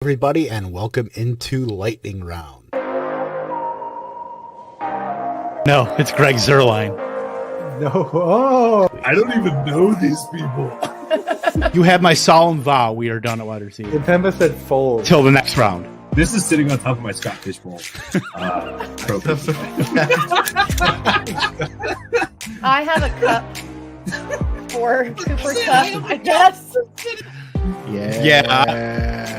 Everybody, and welcome into Lightning Round. No, it's Greg Zerline. No, oh, I don't even know these people. You have my solemn vow we are done at wide receiver. Pemba said fold. Till the next round. This is sitting on top of my Scott Fishbowl trophy. I have a cup for Cooper Cup, I guess. Yeah.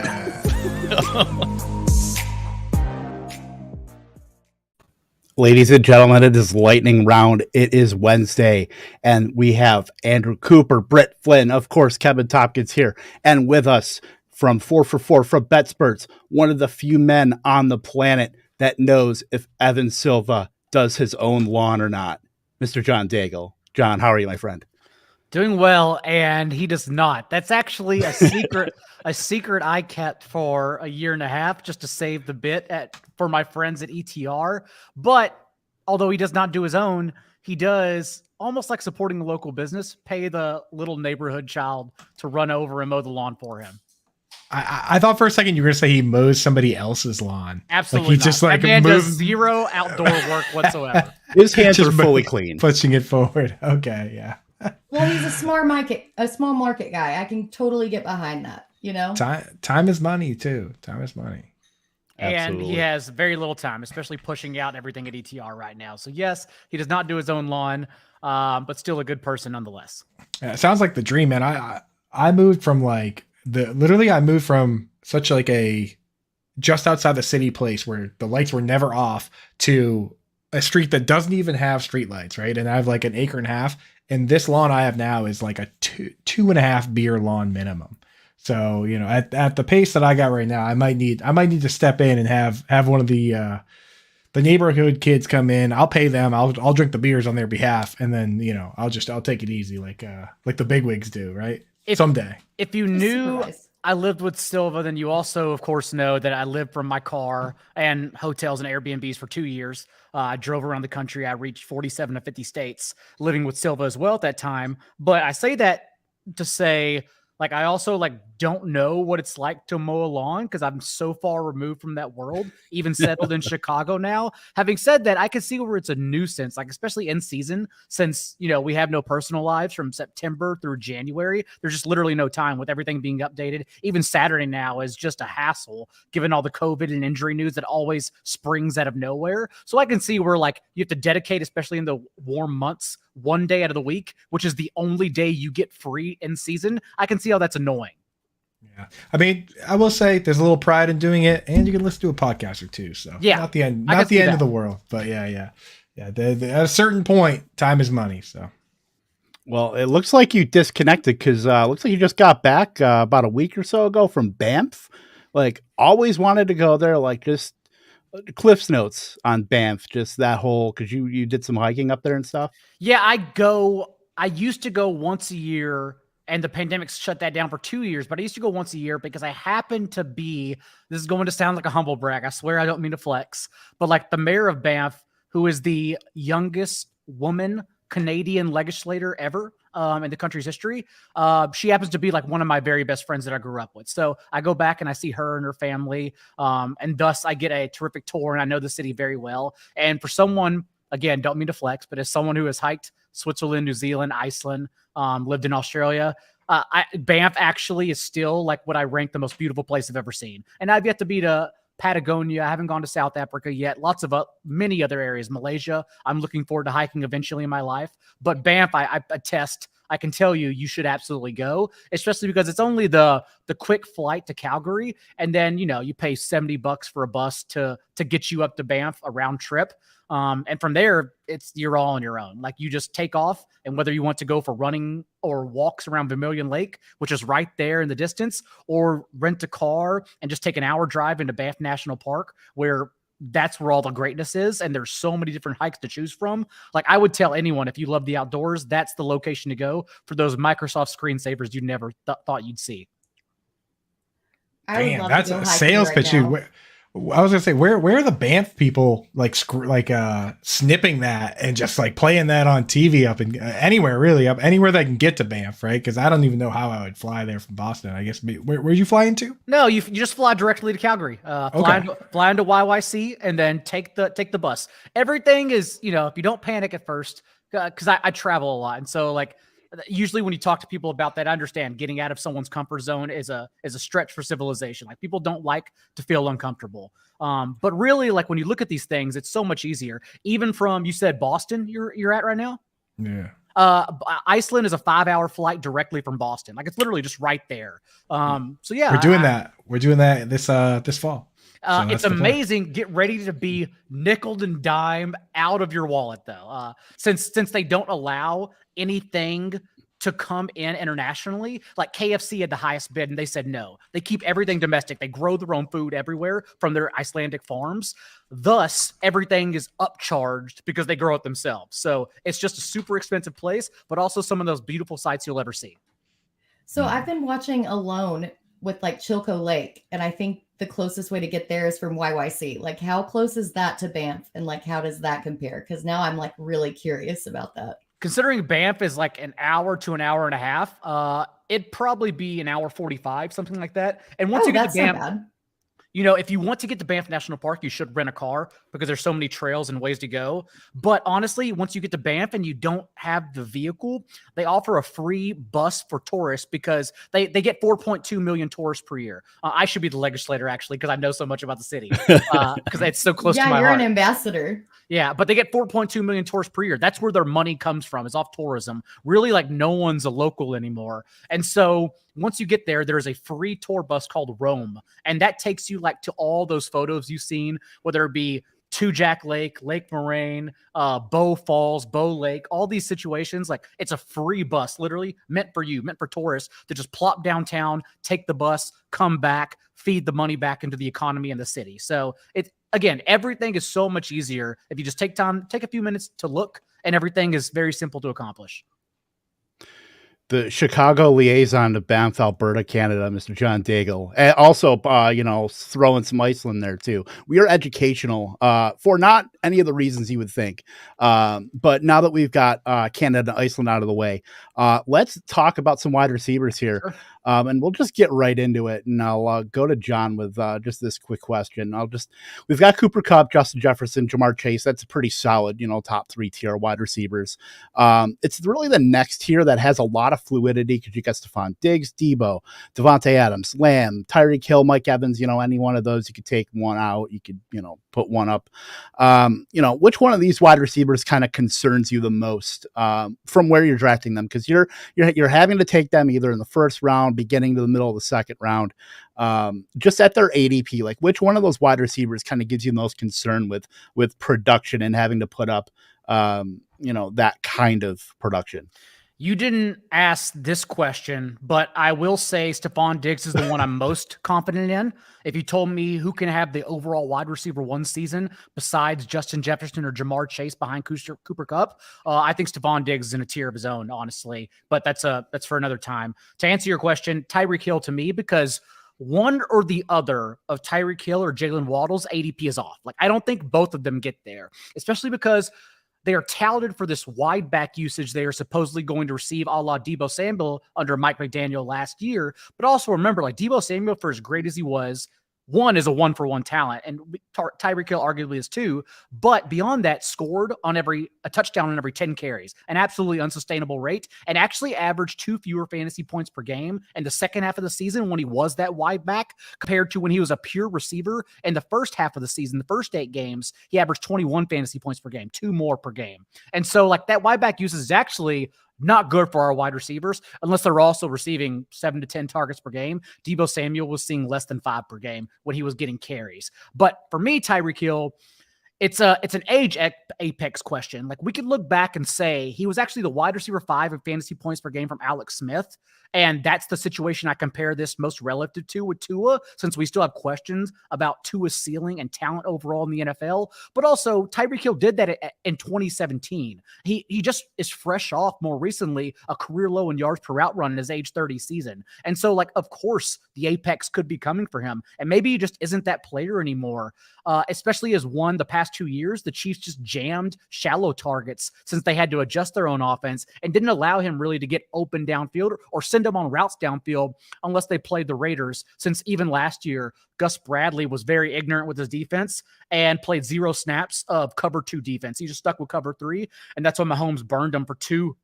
Ladies and gentlemen, it is Lightning Round. It is Wednesday, and we have Andrew Cooper, Britt Flynn, of course, Kevin Tompkins here, and with us from 4 for 4 from BetSperts, one of the few men on the planet that knows if Evan Silva does his own lawn or not, Mr. John Daigle. John, how are you, my friend? Doing well, and he does not. That's actually a secret, a secret I kept for a year and a half just to save the bit for my friends at ETR. But although he does not do his own, he does almost like supporting a local business, pay the little neighborhood child to run over and mow the lawn for him. I thought for a second you were going to say he mows somebody else's lawn. Absolutely, like he just like that man does moves zero outdoor work whatsoever. His hands are Just fully clean. pushing it forward. Okay, yeah. Well, he's a small market guy. I can totally get behind that, you know? Time is money too. Time is money. And Absolutely. he has very little time, especially pushing out everything at ETR right now. So yes, he does not do his own lawn, but still a good person nonetheless. Yeah, it sounds like the dream, man. I moved from like I moved from such like a just outside the city place where the lights were never off to a street that doesn't even have street lights, right? And I have like an acre and a half. And this lawn I have now is like a two and a half beer lawn minimum. So, you know, at the pace that I got right now, I might need to step in and have one of the neighborhood kids come in. I'll pay them. I'll drink the beers on their behalf. And then, you know, I'll take it easy like the bigwigs do, right? Someday. If you knew I lived with Silva, then you also, of course, know that I lived from my car and hotels and Airbnbs for 2 years. I drove around the country. I reached 47 to 50 states living with Silva as well at that time. But I say that to say, like, I also don't know what it's like to mow a lawn because I'm so far removed from that world, even settled in Chicago now. Having said that, I can see where it's a nuisance, like especially in season, since, you know, we have no personal lives from September through January. There's just literally no time with everything being updated. Even Saturday now is just a hassle given all the COVID and injury news that always springs out of nowhere. So I can see where you have to dedicate, especially in the warm months, one day out of the week, which is the only day you get free in season. I can see how that's annoying. Yeah. I mean, I will say there's a little pride in doing it, and you can listen to a podcast or two. So yeah, not the end of the world, but yeah. At a certain point, time is money. So, Well, it looks like you disconnected because looks like you just got back about a week or so ago from Banff. Always wanted to go there. Just Cliff's notes on Banff, just that whole, because you did some hiking up there and stuff. Yeah, I used to go once a year, and the pandemic shut that down for 2 years, but I used to go once a year because I happened to be, this is going to sound like a humble brag, I swear I don't mean to flex, but the mayor of Banff, who is the youngest woman Canadian legislator ever in the country's history, she happens to be one of my very best friends that I grew up with. So I go back and I see her and her family, and thus I get a terrific tour, and I know the city very well. And for someone, again, don't mean to flex, but as someone who has hiked Switzerland, New Zealand, Iceland, lived in Australia, Banff actually is still what I rank the most beautiful place I've ever seen. And I've yet to be to Patagonia. I haven't gone to South Africa yet. Lots of many other areas. Malaysia, I'm looking forward to hiking eventually in my life. But Banff, I attest, I can tell you should absolutely go, especially because it's only the quick flight to Calgary. And then, you pay $70 for a bus to get you up to Banff, a round trip. And from there, you're all on your own. You just take off, and whether you want to go for running or walks around Vermilion Lake, which is right there in the distance, or rent a car and just take an hour drive into Banff National Park, where that's where all the greatness is. And there's so many different hikes to choose from. I would tell anyone, if you love the outdoors, that's the location to go for those Microsoft screensavers you never thought you'd see. Damn, that's a sales pitch. I was gonna say, where are the Banff people snipping that and just like playing that on TV up in anywhere they can get to Banff, right? Because I don't even know how I would fly there from Boston. I guess where'd you fly into? No, you just fly directly to Calgary. Fly into YYC and then take the bus. Everything is, if you don't panic at first, because I travel a lot, and so like usually when you talk to people about that, I understand getting out of someone's comfort zone is a stretch for civilization. Like people don't like to feel uncomfortable. But really, like when you look at these things, it's so much easier. Even from, you said Boston you're at right now? Yeah. Iceland is a 5-hour flight directly from Boston. Like it's literally just right there. So yeah, we're doing that this fall. So it's amazing. Get ready to be nickel and dime out of your wallet, though. Since they don't allow anything to come in internationally, like KFC had the highest bid, and they said no. They keep everything domestic. They grow their own food everywhere from their Icelandic farms. Thus, everything is upcharged because they grow it themselves. So it's just a super expensive place, but also some of those beautiful sights you'll ever see. So I've been watching Alone with like Chilco Lake, and I think the closest way to get there is from YYC. Like, how close is that to Banff, and like how does that compare? Because now I'm like really curious about that. Considering Banff is like an hour to an hour and a half, it'd probably be an hour 45, something like that. And once you get to Banff, if you want to get to Banff National Park, you should rent a car because there's so many trails and ways to go. But honestly, once you get to Banff and you don't have the vehicle, they offer a free bus for tourists because they get 4.2 million tourists per year. I should be the legislator, actually, because I know so much about the city because it's so close to my heart. Yeah, you're an ambassador. Yeah, but they get 4.2 million tourists per year. That's where their money comes from, is off tourism. Really, like no one's a local anymore. And so once you get there, there's a free tour bus called Rome. And that takes you like to all those photos you've seen, whether it be Two Jack Lake, Lake Moraine, Bow Falls, Bow Lake, all these situations. Like it's a free bus, literally meant for you, meant for tourists to just plop downtown, take the bus, come back, feed the money back into the economy and the city. So again, everything is so much easier if you just take a few minutes to look, and everything is very simple to accomplish. The Chicago liaison to Banff, Alberta, Canada, Mr. John Daigle. And also, throwing some Iceland there too. We are educational for not any of the reasons you would think. But now that we've got Canada and Iceland out of the way, let's talk about some wide receivers here. Sure. And we'll just get right into it. And I'll go to John with just this quick question. We've got Cooper Kupp, Justin Jefferson, Jamar Chase. That's a pretty solid, top 3 tier wide receivers. It's really the next tier that has a lot of fluidity because you got Stephon Diggs, Debo, Devontae Adams, Lamb, Tyreek Hill, Mike Evans. Any one of those, you could take one out. You could, put one up. Which one of these wide receivers kind of concerns you the most from where you're drafting them? Because you're having to take them either in the first round, beginning to the middle of the second round, just at their ADP. Like which one of those wide receivers kind of gives you the most concern with production and having to put up, that kind of production? You didn't ask this question, but I will say Stephon Diggs is the one I'm most confident in. If you told me who can have the overall wide receiver 1 season besides Justin Jefferson or Jamar Chase behind Cooper Kupp, I think Stephon Diggs is in a tier of his own, honestly. But that's for another time. To answer your question, Tyreek Hill to me, because one or the other of Tyreek Hill or Jalen Waddle's ADP is off. Like I don't think both of them get there, especially because they are touted for this wide back usage they are supposedly going to receive a la Deebo Samuel under Mike McDaniel last year. But also remember, like Deebo Samuel, for as great as he was, one is a 1-for-1 talent, and Tyreek Hill arguably is 2. But beyond that, scored on a touchdown on every 10 carries, an absolutely unsustainable rate, and actually averaged 2 fewer fantasy points per game in the second half of the season when he was that wide back compared to when he was a pure receiver in the first half of the season. The first 8 games, he averaged 21 fantasy points per game, 2 more per game. And so like that wide back usage is actually not good for our wide receivers unless they're also receiving 7 to 10 targets per game. Deebo Samuel was seeing less than 5 per game when he was getting carries. But for me, Tyreek Hill, it's an age apex question. Like we could look back and say he was actually the wide receiver 5 in fantasy points per game from Alex Smith. And that's the situation I compare this most relative to with Tua, since we still have questions about Tua's ceiling and talent overall in the NFL. But also Tyreek Hill did that in 2017. He just is fresh off more recently a career low in yards per route run in his age 30 season. And so like, of course, the apex could be coming for him. And maybe he just isn't that player anymore, especially as the past 2 years, the Chiefs just jammed shallow targets since they had to adjust their own offense and didn't allow him really to get open downfield or send him on routes downfield unless they played the Raiders. Since even last year, Gus Bradley was very ignorant with his defense and played 0 snaps of cover 2 defense. He just stuck with cover 3, and that's when Mahomes burned him for 2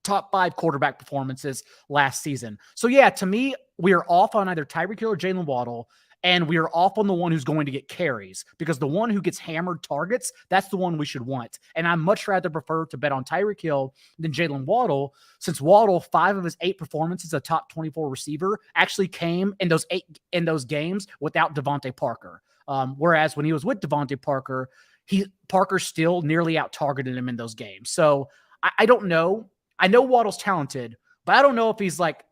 top 5 quarterback performances last season. So yeah, to me, we are off on either Tyreek Hill or Jalen Waddle, and we are off on the one who's going to get carries, because the one who gets hammered targets, that's the one we should want. And I much rather prefer to bet on Tyreek Hill than Jalen Waddle, since Waddle, 5 of his 8 performances as a top 24 receiver actually came in those games without Devontae Parker. Whereas when he was with Devontae Parker, Parker still nearly out-targeted him in those games. So I don't know. I know Waddle's talented, but I don't know if he's like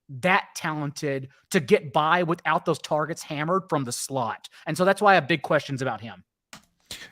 that talented to get by without those targets hammered from the slot. And so that's why I have big questions about him.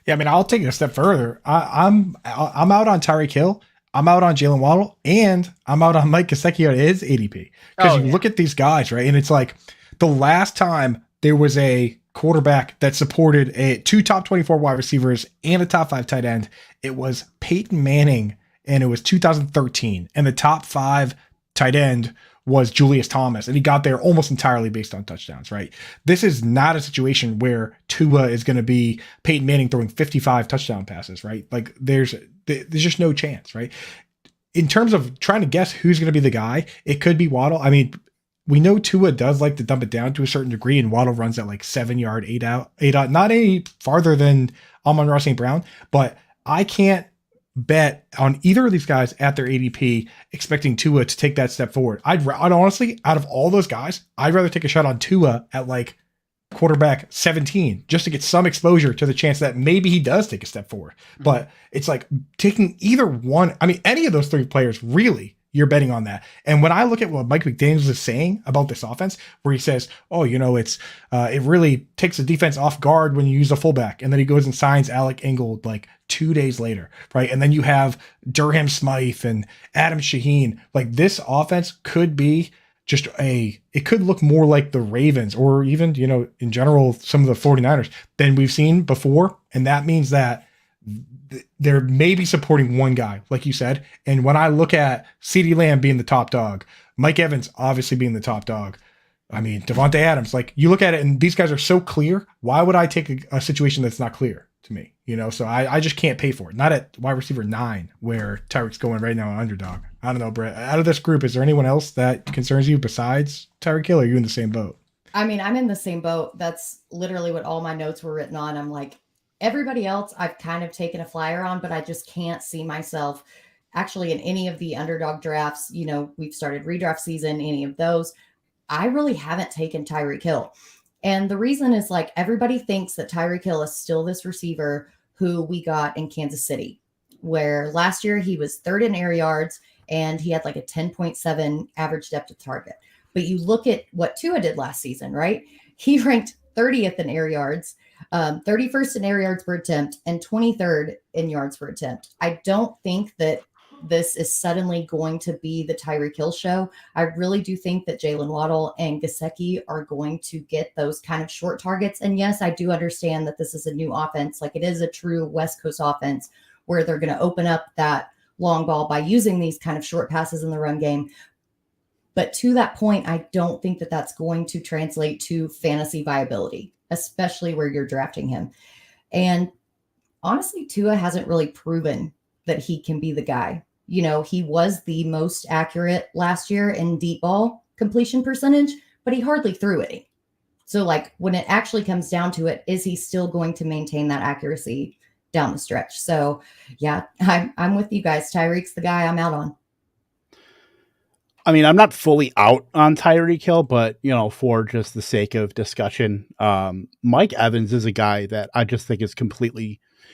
Yeah, I mean, I'll take it a step further. I'm out on Tyreek Hill. I'm out on Jalen Waddle, and I'm out on Mike Gesicki at his ADP. Because look at these guys, right? And it's like the last time there was a quarterback that supported 2 top 24 wide receivers and a top 5 tight end, it was Peyton Manning, and it was 2013. And the top 5 tight end was Julius Thomas, and he got there almost entirely based on touchdowns, right? This is not a situation where Tua is going to be Peyton Manning throwing 55 touchdown passes, right? Like there's just no chance, right? In terms of trying to guess who's going to be the guy, it could be Waddle. I mean, we know Tua does like to dump it down to a certain degree, and Waddle runs at like 7-yard, 8 out, not any farther than Amon-Ra St. Brown, but I can't bet on either of these guys at their ADP expecting Tua to take that step forward. I'd honestly, out of all those guys, I'd rather take a shot on Tua at like quarterback 17 just to get some exposure to the chance that maybe he does take a step forward. But it's like taking either one. I mean, any of those 3 players, really, you're betting on that. And when I look at what Mike McDaniels is saying about this offense, where he says, oh, it's it really takes the defense off guard when you use a fullback. And then he goes and signs Alec Ingold like 2 days later, right? And then you have Durham Smythe and Adam Shaheen. Like this offense could be just it could look more like the Ravens or even, in general, some of the 49ers than we've seen before. And that means that they're maybe supporting one guy, like you said. And when I look at CeeDee Lamb being the top dog, Mike Evans obviously being the top dog, I mean, Devontae Adams, like you look at it and these guys are so clear. Why would I take a situation that's not clear to me? So I just can't pay for it. Not at wide receiver 9 where Tyreek's going right now on underdog. I don't know, Britt. Out of this group, is there anyone else that concerns you besides Tyreek Hill? Or are you in the same boat? I mean, I'm in the same boat. That's literally what all my notes were written on. I'm like, everybody else I've kind of taken a flyer on, but I just can't see myself actually in any of the underdog drafts. We've started redraft season, any of those. I really haven't taken Tyreek Hill. And the reason is like everybody thinks that Tyreek Hill is still this receiver who we got in Kansas City, where last year he was 3rd in air yards and he had like a 10.7 average depth of target. But you look at what Tua did last season, right? He ranked 30th in air yards, 31st in air yards per attempt, and 23rd in yards per attempt. I don't think that this is suddenly going to be the Tyreek Hill show. I really do think that Jalen Waddle and Gesicki are going to get those kind of short targets. And yes, I do understand that this is a new offense. Like it is a true West Coast offense where they're going to open up that long ball by using these kind of short passes in the run game. But to that point, I don't think that that's going to translate to fantasy viability, especially where you're drafting him. And honestly, Tua hasn't really proven that he can be the guy. He was the most accurate last year in deep ball completion percentage, but he hardly threw any. So like when it actually comes down to it, is he still going to maintain that accuracy down the stretch? So yeah, I'm with you guys. Tyreek's the guy I'm out on. I mean, I'm not fully out on Tyreek Hill, but, for just the sake of discussion, Mike Evans is a guy that I just think is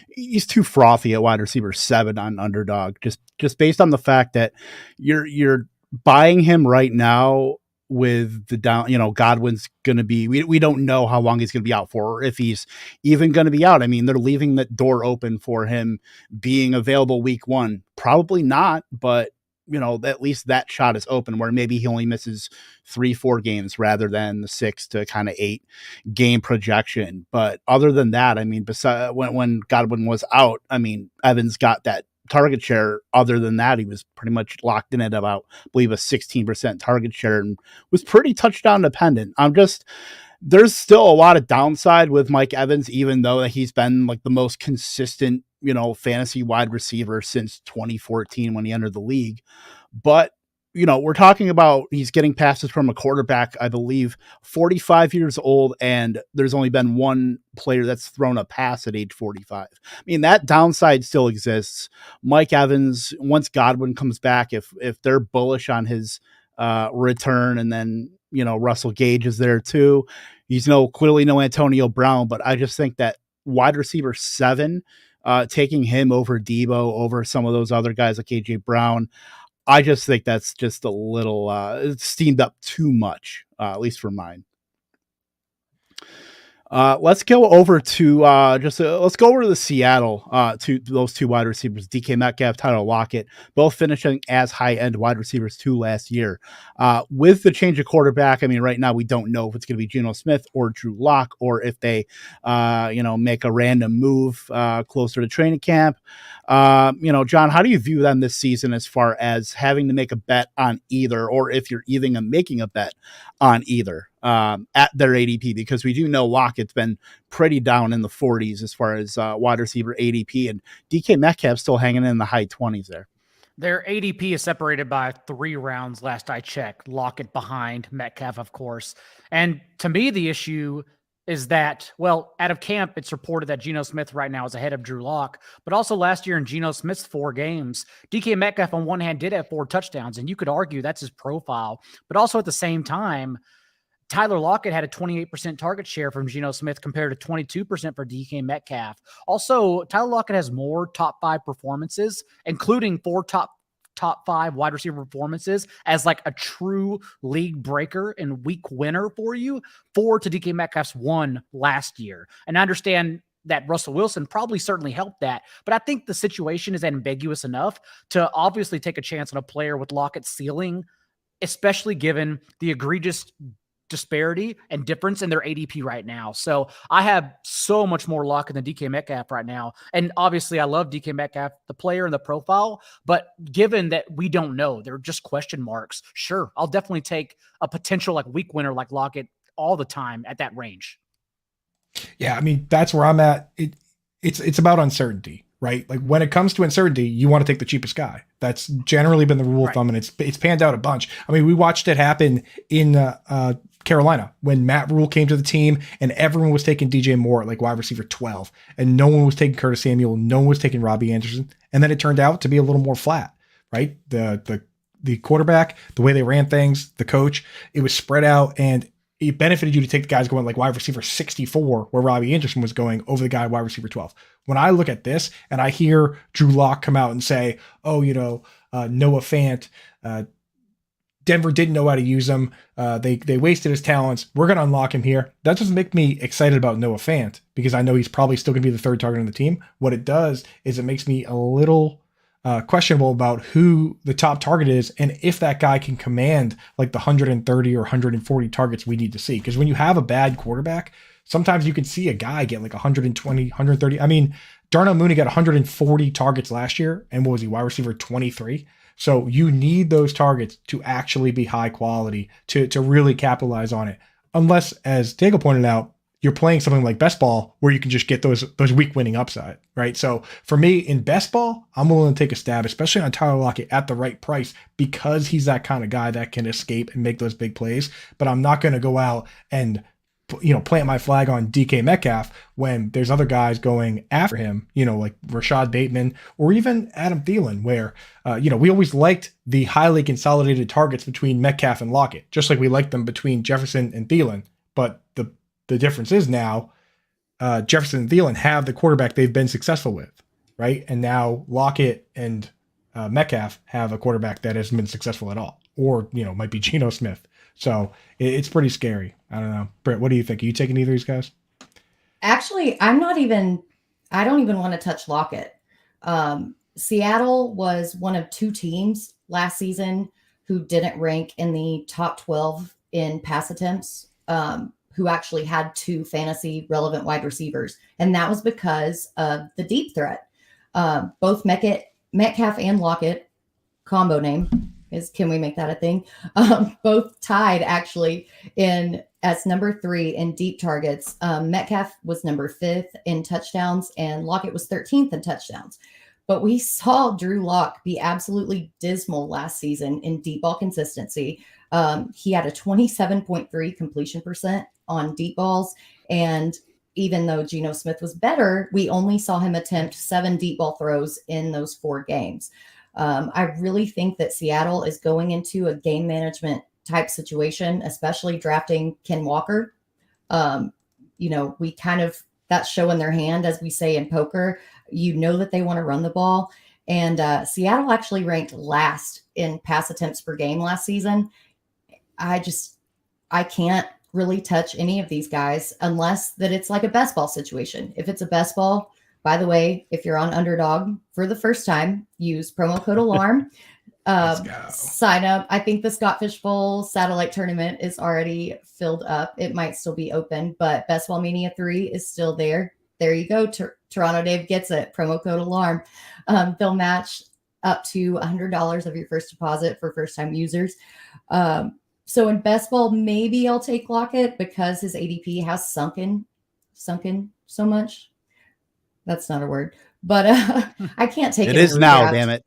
he's too frothy at wide receiver 7 on underdog, just based on the fact that you're buying him right now with the down, Godwin's going to be, we don't know how long he's going to be out for, or if he's even going to be out. I mean, they're leaving that door open for him being available week 1. Probably not, but at least that shot is open where maybe he only misses 3-4 games rather than the 6 to kind of 8 game projection. But other than that, I mean, besides when Godwin was out, I mean, Evans got that target share. Other than that, he was pretty much locked in at about, I believe, a 16% target share and was pretty touchdown dependent. There's still a lot of downside with Mike Evans, even though he's been like the most consistent, fantasy wide receiver since 2014 when he entered the league. But, we're talking about he's getting passes from a quarterback, I believe, 45 years old, and there's only been one player that's thrown a pass at age 45. I mean, that downside still exists. Mike Evans, once Godwin comes back, if they're bullish on his return, and then, Russell Gage is there too. He's clearly no Antonio Brown, but I just think that wide receiver 7, taking him over Debo, over some of those other guys like AJ Brown, I just think that's just a little it's steamed up too much, at least for mine. Let's go over to the Seattle, to those 2 wide receivers, DK Metcalf, Tyler Lockett, both finishing as high-end wide receivers 2 last year. With the change of quarterback, I mean, right now we don't know if it's going to be Geno Smith or Drew Lock, or if they, make a random move closer to training camp. John, how do you view them this season as far as having to make a bet on either, or if you're even making a bet on either? At their ADP, because we do know Lockett's been pretty down in the 40s as far as wide receiver ADP, and DK Metcalf still hanging in the high 20s there. Their ADP is separated by 3 rounds last I checked. Lockett behind Metcalf, of course. And to me, the issue is that, well, out of camp, it's reported that Geno Smith right now is ahead of Drew Lock, but also last year in Geno Smith's 4 games, DK Metcalf on one hand did have 4 touchdowns, and you could argue that's his profile, but also at the same time, Tyler Lockett had a 28% target share from Geno Smith compared to 22% for DK Metcalf. Also, Tyler Lockett has more top 5 performances, including 4 top 5 wide receiver performances as like a true league breaker and week winner for you, 4 to DK Metcalf's 1 last year. And I understand that Russell Wilson probably certainly helped that, but I think the situation is ambiguous enough to obviously take a chance on a player with Lockett's ceiling, especially given the egregious disparity and difference in their ADP right now. So I have so much more Lockett than DK Metcalf right now. And obviously I love DK Metcalf, the player and the profile, but given that we don't know, they're just question marks. Sure. I'll definitely take a potential like week winner like Lockett all the time at that range. Yeah. I mean, that's where I'm at. It's about uncertainty, right? Like when it comes to uncertainty, you want to take the cheapest guy. That's generally been the rule of thumb, and it's panned out a bunch. I mean, we watched it happen in Carolina when Matt Rule came to the team and everyone was taking DJ Moore at like wide receiver 12, and no one was taking Curtis Samuel, no one was taking Robbie Anderson, and then it turned out to be a little more flat, right? The quarterback, the way they ran things, the coach, it was spread out, and it benefited you to take the guys going like wide receiver 64, where Robbie Anderson was going, over the guy wide receiver 12. When I look at this and I hear Drew Lock come out and say, oh, Noah Fant, Denver didn't know how to use him. They wasted his talents. We're going to unlock him here. That doesn't make me excited about Noah Fant, because I know he's probably still going to be the 3rd target on the team. What it does is it makes me a little questionable about who the top target is, and if that guy can command like the 130 or 140 targets we need to see. Because when you have a bad quarterback, sometimes you can see a guy get like 120, 130. I mean, Darnell Mooney got 140 targets last year, and what was he, wide receiver 23? So you need those targets to actually be high quality to really capitalize on it. Unless, as Daigle pointed out, you're playing something like best ball where you can just get those week winning upside, right? So for me in best ball, I'm willing to take a stab, especially on Tyler Lockett at the right price, because he's that kind of guy that can escape and make those big plays. But I'm not going to go out and plant my flag on DK Metcalf when there's other guys going after him, like Rashad Bateman or even Adam Thielen, where, we always liked the highly consolidated targets between Metcalf and Lockett, just like we liked them between Jefferson and Thielen. But the difference is now Jefferson and Thielen have the quarterback they've been successful with, right? And now Lockett and Metcalf have a quarterback that hasn't been successful at all, or, might be Geno Smith. So it's pretty scary. I don't know. Britt, what do you think? Are you taking either of these guys? Actually, I don't even want to touch Lockett. Seattle was one of 2 teams last season who didn't rank in the top 12 in pass attempts, who actually had 2 fantasy relevant wide receivers. And that was because of the deep threat. Both Metcalf and Lockett, combo name is, can we make that a thing? Both tied actually in as number 3 in deep targets. Metcalf was number 5th in touchdowns and Lockett was 13th in touchdowns. But we saw Drew Lock be absolutely dismal last season in deep ball consistency. He had a 27.3 completion percent on deep balls. And even though Geno Smith was better, we only saw him attempt 7 deep ball throws in those 4 games. I really think that Seattle is going into a game management type situation, especially drafting Ken Walker. We kind of, that's showing their hand, as we say in poker. You know that they want to run the ball. And Seattle actually ranked last in pass attempts per game last season. I can't really touch any of these guys unless that it's like a best ball situation. If it's a best ball, by the way, if you're on Underdog for the first time, use promo code ALARM. Sign up. I think the Scott Fish Bowl satellite tournament is already filled up. It might still be open, but Best Ball Mania 3 is still there. There you go. Toronto Dave gets it. Promo code ALARM. They'll match up to $100 of your first deposit for first-time users. So in best ball, maybe I'll take Lockett because his ADP has sunken so much. That's not a word, but I can't take it. It is now, damn it.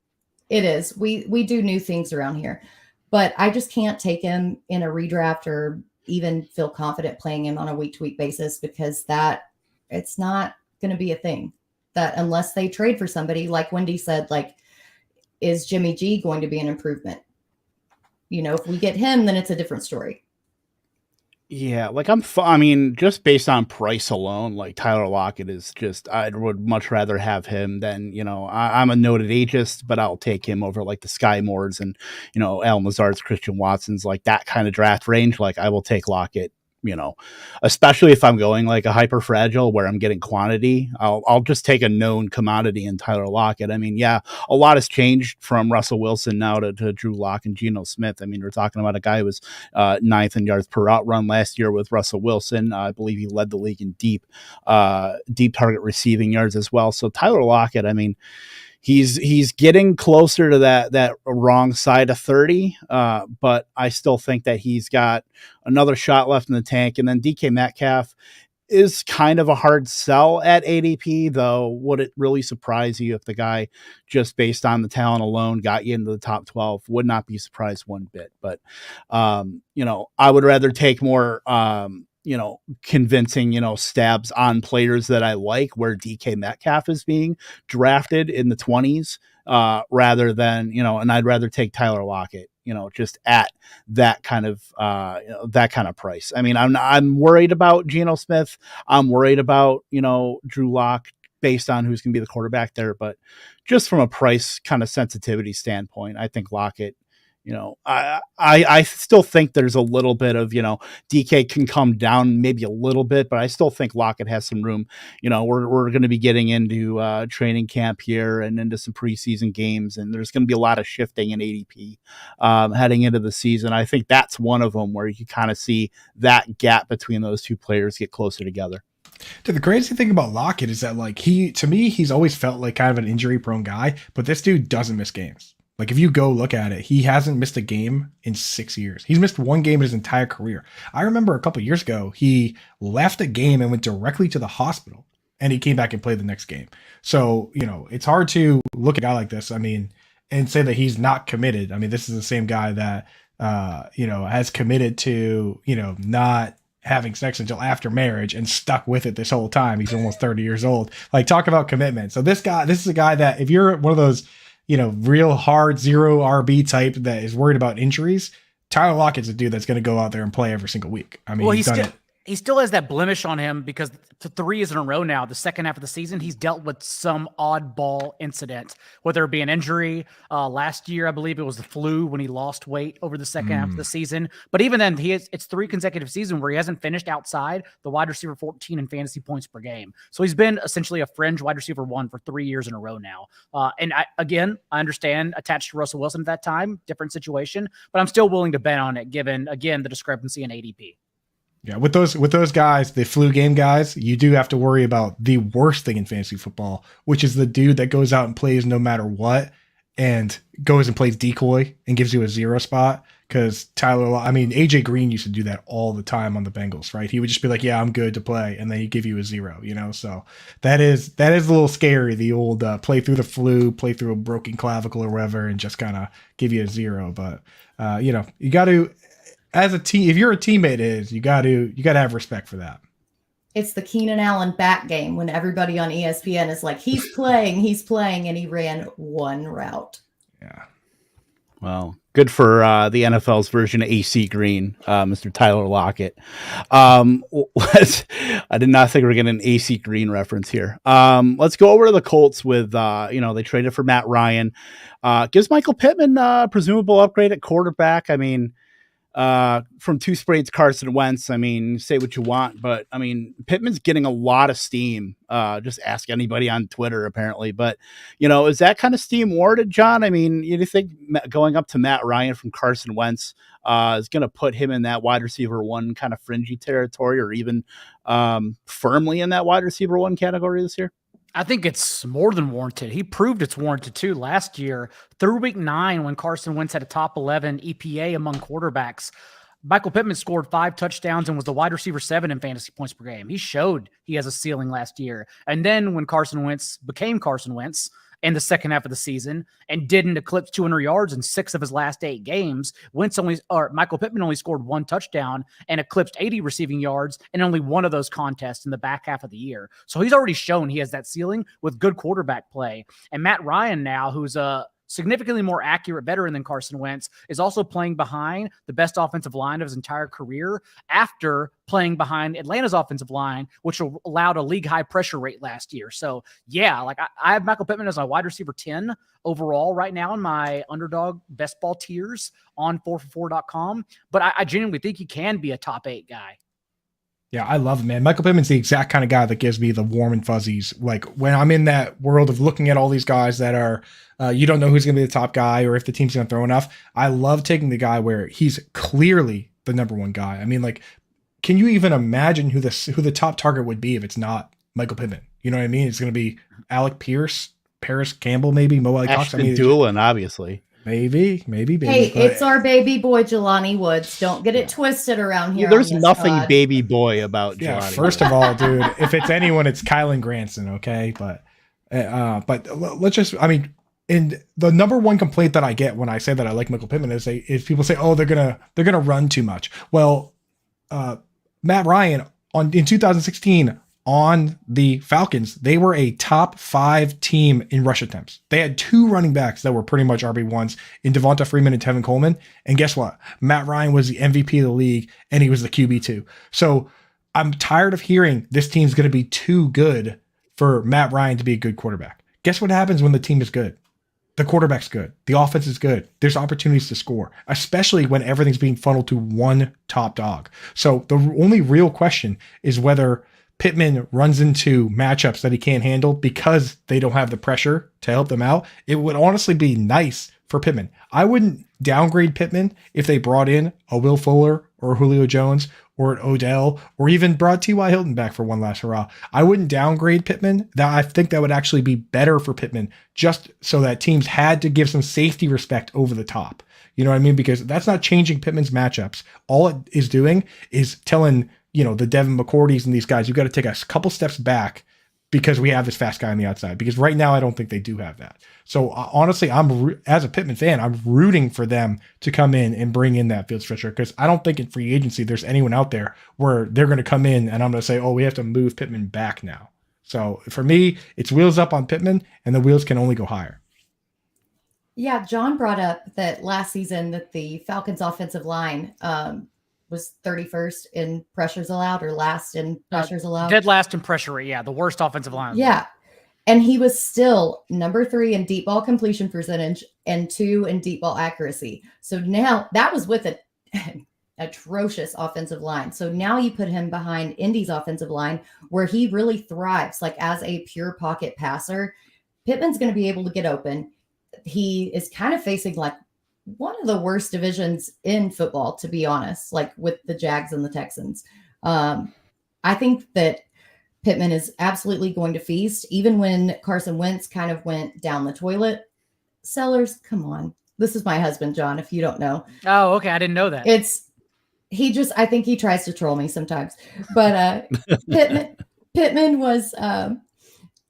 It is. We do new things around here, but I just can't take him in a redraft or even feel confident playing him on a week-to-week basis because it's not going to be a thing. That unless they trade for somebody, like Wendy said, like, is Jimmy G going to be an improvement? If we get him, then it's a different story. Yeah, like just based on price alone, like Tyler Lockett is just, I would much rather have him than, I'm a noted ageist, but I'll take him over like the Sky Moores and, Alan Lazard's, Christian Watson's, like that kind of draft range. Like I will take Lockett, especially if I'm going like a hyper fragile where I'm getting quantity. I'll just take a known commodity in Tyler Lockett. I mean, yeah, a lot has changed from Russell Wilson now to Drew Lock and Geno Smith. I mean, we're talking about a guy who was 9th in yards per route run last year with Russell Wilson. I believe he led the league in deep target receiving yards as well. So Tyler Lockett, I mean, he's getting closer to that wrong side of 30, but I still think that he's got another shot left in the tank. And then DK Metcalf is kind of a hard sell at ADP, though. Would it really surprise you if the guy, just based on the talent alone, got you into the top 12? Would not be surprised one bit. But, I would rather take more convincing, stabs on players that I like, where DK Metcalf is being drafted in the 20s, rather than, and I'd rather take Tyler Lockett, just at that kind of price. I mean, I'm worried about Geno Smith. I'm worried about, Drew Lock based on who's going to be the quarterback there. But just from a price kind of sensitivity standpoint, I think Lockett, I still think there's a little bit of, DK can come down maybe a little bit, but I still think Lockett has some room. We're going to be getting into training camp here and into some preseason games, and there's going to be a lot of shifting in ADP heading into the season. I think that's one of them where you can kind of see that gap between those two players get closer together. Dude, the crazy thing about Lockett is that, like, to me, he's always felt like kind of an injury prone guy, but this dude doesn't miss games. Like, if you go look at it, he hasn't missed a game in 6 years. He's missed one game in his entire career. I remember a couple years ago, he left a game and went directly to the hospital, and he came back and played the next game. So, it's hard to look at a guy like this, and say that he's not committed. I mean, this is the same guy that, has committed to, not having sex until after marriage and stuck with it this whole time. He's almost 30 years old. Like, talk about commitment. So this is a guy that, if you're one of those, real hard 0 RB type that is worried about injuries, Tyler Lockett's a dude that's going to go out there and play every single week. I mean, well, he's done it. he still has that blemish on him because for 3 years in a row now, the second half of the season, he's dealt with some oddball incident, whether it be an injury. Last year, I believe it was the flu when he lost weight over the second half of the season. But even then, it's 3 consecutive seasons where he hasn't finished outside the wide receiver 14 in fantasy points per game. So he's been essentially a fringe wide receiver 1 for 3 years in a row now. And I understand attached to Russell Wilson at that time, different situation, but I'm still willing to bet on it given, again, the discrepancy in ADP. Yeah, with those guys, the flu game guys, you do have to worry about the worst thing in fantasy football, which is the dude that goes out and plays no matter what and goes and plays decoy and gives you a 0 spot. Because AJ Green used to do that all the time on the Bengals, right? He would just be like, yeah, I'm good to play. And then he'd give you a 0, So that is a little scary. The old play through the flu, play through a broken clavicle or whatever, and just kind of give you a 0. But, you got to, as a team, if you're a teammate, you got to have respect for that. It's the Keenan Allen back game when everybody on ESPN is like, he's playing, and he ran 1 route. Yeah. Well, good for the NFL's version of AC Green, Mr. Tyler Lockett. I did not think we were getting an AC Green reference here. Let's go over to the Colts with, they traded for Matt Ryan. Gives Michael Pittman a presumable upgrade at quarterback. I mean, from 2 sprains Carson Wentz, say what you want, but Pittman's getting a lot of steam. Just ask anybody on Twitter apparently, but is that kind of steam warranted, John? You think going up to Matt Ryan from Carson Wentz is going to put him in that wide receiver 1 kind of fringy territory, or even firmly in that wide receiver 1 category this year? I think it's more than warranted. He proved it's warranted too last year through week 9 when Carson Wentz had a top 11 EPA among quarterbacks. Michael Pittman scored 5 touchdowns and was the wide receiver 7 in fantasy points per game. He showed he has a ceiling last year. And then when Carson Wentz became Carson Wentz in the second half of the season and didn't eclipse 200 yards in 6 of his last 8 games, Michael Pittman only scored 1 touchdown and eclipsed 80 receiving yards in only 1 of those contests in the back half of the year. So he's already shown he has that ceiling with good quarterback play. And Matt Ryan now, who's a significantly more accurate veteran than Carson Wentz, is also playing behind the best offensive line of his entire career after playing behind Atlanta's offensive line, which allowed a league-high pressure rate last year. So, yeah, I have Michael Pittman as my wide receiver 10 overall right now in my underdog best ball tiers on 4for4.com, but I genuinely think he can be a top 8 guy. Yeah, I love him, man. Michael Pittman's the exact kind of guy that gives me the warm and fuzzies. Like when I'm in that world of looking at all these guys that are, you don't know who's going to be the top guy or if the team's going to throw enough. I love taking the guy where he's clearly the number 1 guy. Can you even imagine who the top target would be if it's not Michael Pittman? You know what I mean? It's going to be Alec Pierce, Paris Campbell, maybe Mo Ali Cox. Doolin, obviously. Maybe. Hey, it's our baby boy, Jelani Woods. Don't get it twisted around here. There's nothing baby boy about Jelani. Yeah, first of all, dude, if it's anyone, it's Kylan Granson, okay? But let's just, and the number 1 complaint that I get when I say that I like Michael Pittman is people say, oh, they're gonna run too much. Well, Matt Ryan in 2016 on the Falcons, they were a top 5 team in rush attempts. They had 2 running backs that were pretty much RB1s in Devonta Freeman and Tevin Coleman. And guess what? Matt Ryan was the MVP of the league and he was the QB2. So I'm tired of hearing this team's going to be too good for Matt Ryan to be a good quarterback. Guess what happens when the team is good? The quarterback's good. The offense is good. There's opportunities to score, especially when everything's being funneled to one top dog. So the only real question is whether Pittman runs into matchups that he can't handle because they don't have the pressure to help them out. It would honestly be nice for Pittman. I wouldn't downgrade Pittman if they brought in a Will Fuller or Julio Jones or an Odell or even brought T.Y. Hilton back for one last hurrah. I wouldn't downgrade Pittman. I think that would actually be better for Pittman just so that teams had to give some safety respect over the top. You know what I mean? Because that's not changing Pittman's matchups. All it is doing is telling the Devin McCourtys and these guys, you got to take a couple steps back because we have this fast guy on the outside. Because right now, I don't think they do have that. So honestly, as a Pittman fan, I'm rooting for them to come in and bring in that field stretcher because I don't think in free agency there's anyone out there where they're going to come in and I'm going to say, oh, we have to move Pittman back now. So for me, it's wheels up on Pittman, and the wheels can only go higher. Yeah, John brought up that last season that the Falcons offensive line was 31st in pressures allowed or last in pressures allowed. Dead last in pressure rate. Yeah, the worst offensive line. Yeah. And he was still number 3 in deep ball completion percentage and 2 in deep ball accuracy. So now that was with an atrocious offensive line. So now you put him behind Indy's offensive line where he really thrives, like as a pure pocket passer. Pittman's going to be able to get open. He is kind of facing like one of the worst divisions in football, to be honest, like with the Jags and the Texans. I think that Pittman is absolutely going to feast, even when Carson Wentz kind of went down the toilet. Sellers, come on. This is my husband, John, if you don't know. Oh, okay. I didn't know that. I think he tries to troll me sometimes. But Pittman was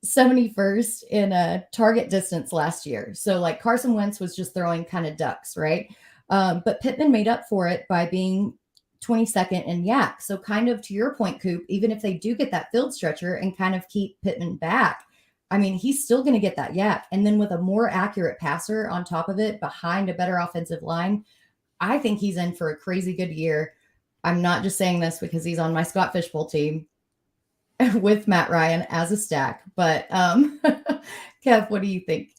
71st in target distance last year. So like Carson Wentz was just throwing kind of ducks, right? But Pittman made up for it by being 22nd in yak. So kind of to your point, Coop, even if they do get that field stretcher and kind of keep Pittman back, I mean, he's still going to get that yak. And then with a more accurate passer on top of it behind a better offensive line, I think he's in for a crazy good year. I'm not just saying this because he's on my Scott Fishbowl team with Matt Ryan as a stack. But Kev, what do you think?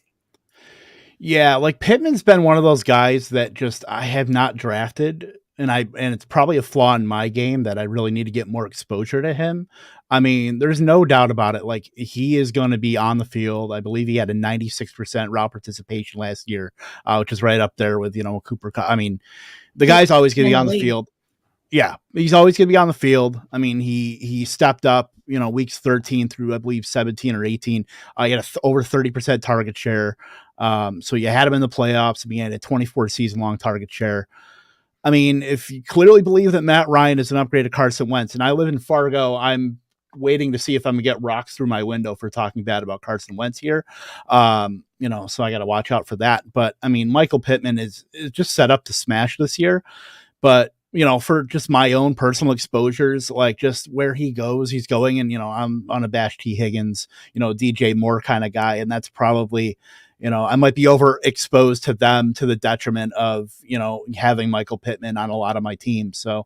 Yeah, like Pittman's been one of those guys that just I have not drafted. And it's probably a flaw in my game that I really need to get more exposure to him. I mean, there's no doubt about it. Like he is going to be on the field. I believe he had a 96% route participation last year, which is right up there with, Cooper. I mean, the guy's always going to be on the field. Yeah, he's always going to be on the field. I mean, he stepped up, weeks 13 through, I believe, 17 or 18. He had over 30% target share. So you had him in the playoffs. He had a 24 season long target share. I mean, if you clearly believe that Matt Ryan is an upgrade to Carson Wentz, and I live in Fargo, I'm waiting to see if I'm gonna get rocks through my window for talking bad about Carson Wentz here. So I got to watch out for that. But I mean, Michael Pittman is just set up to smash this year. But for just my own personal exposures, like just where he goes, he's going, and I'm on a Bash T. Higgins, DJ Moore kind of guy, and that's probably. I might be overexposed to them to the detriment of, having Michael Pittman on a lot of my teams. So,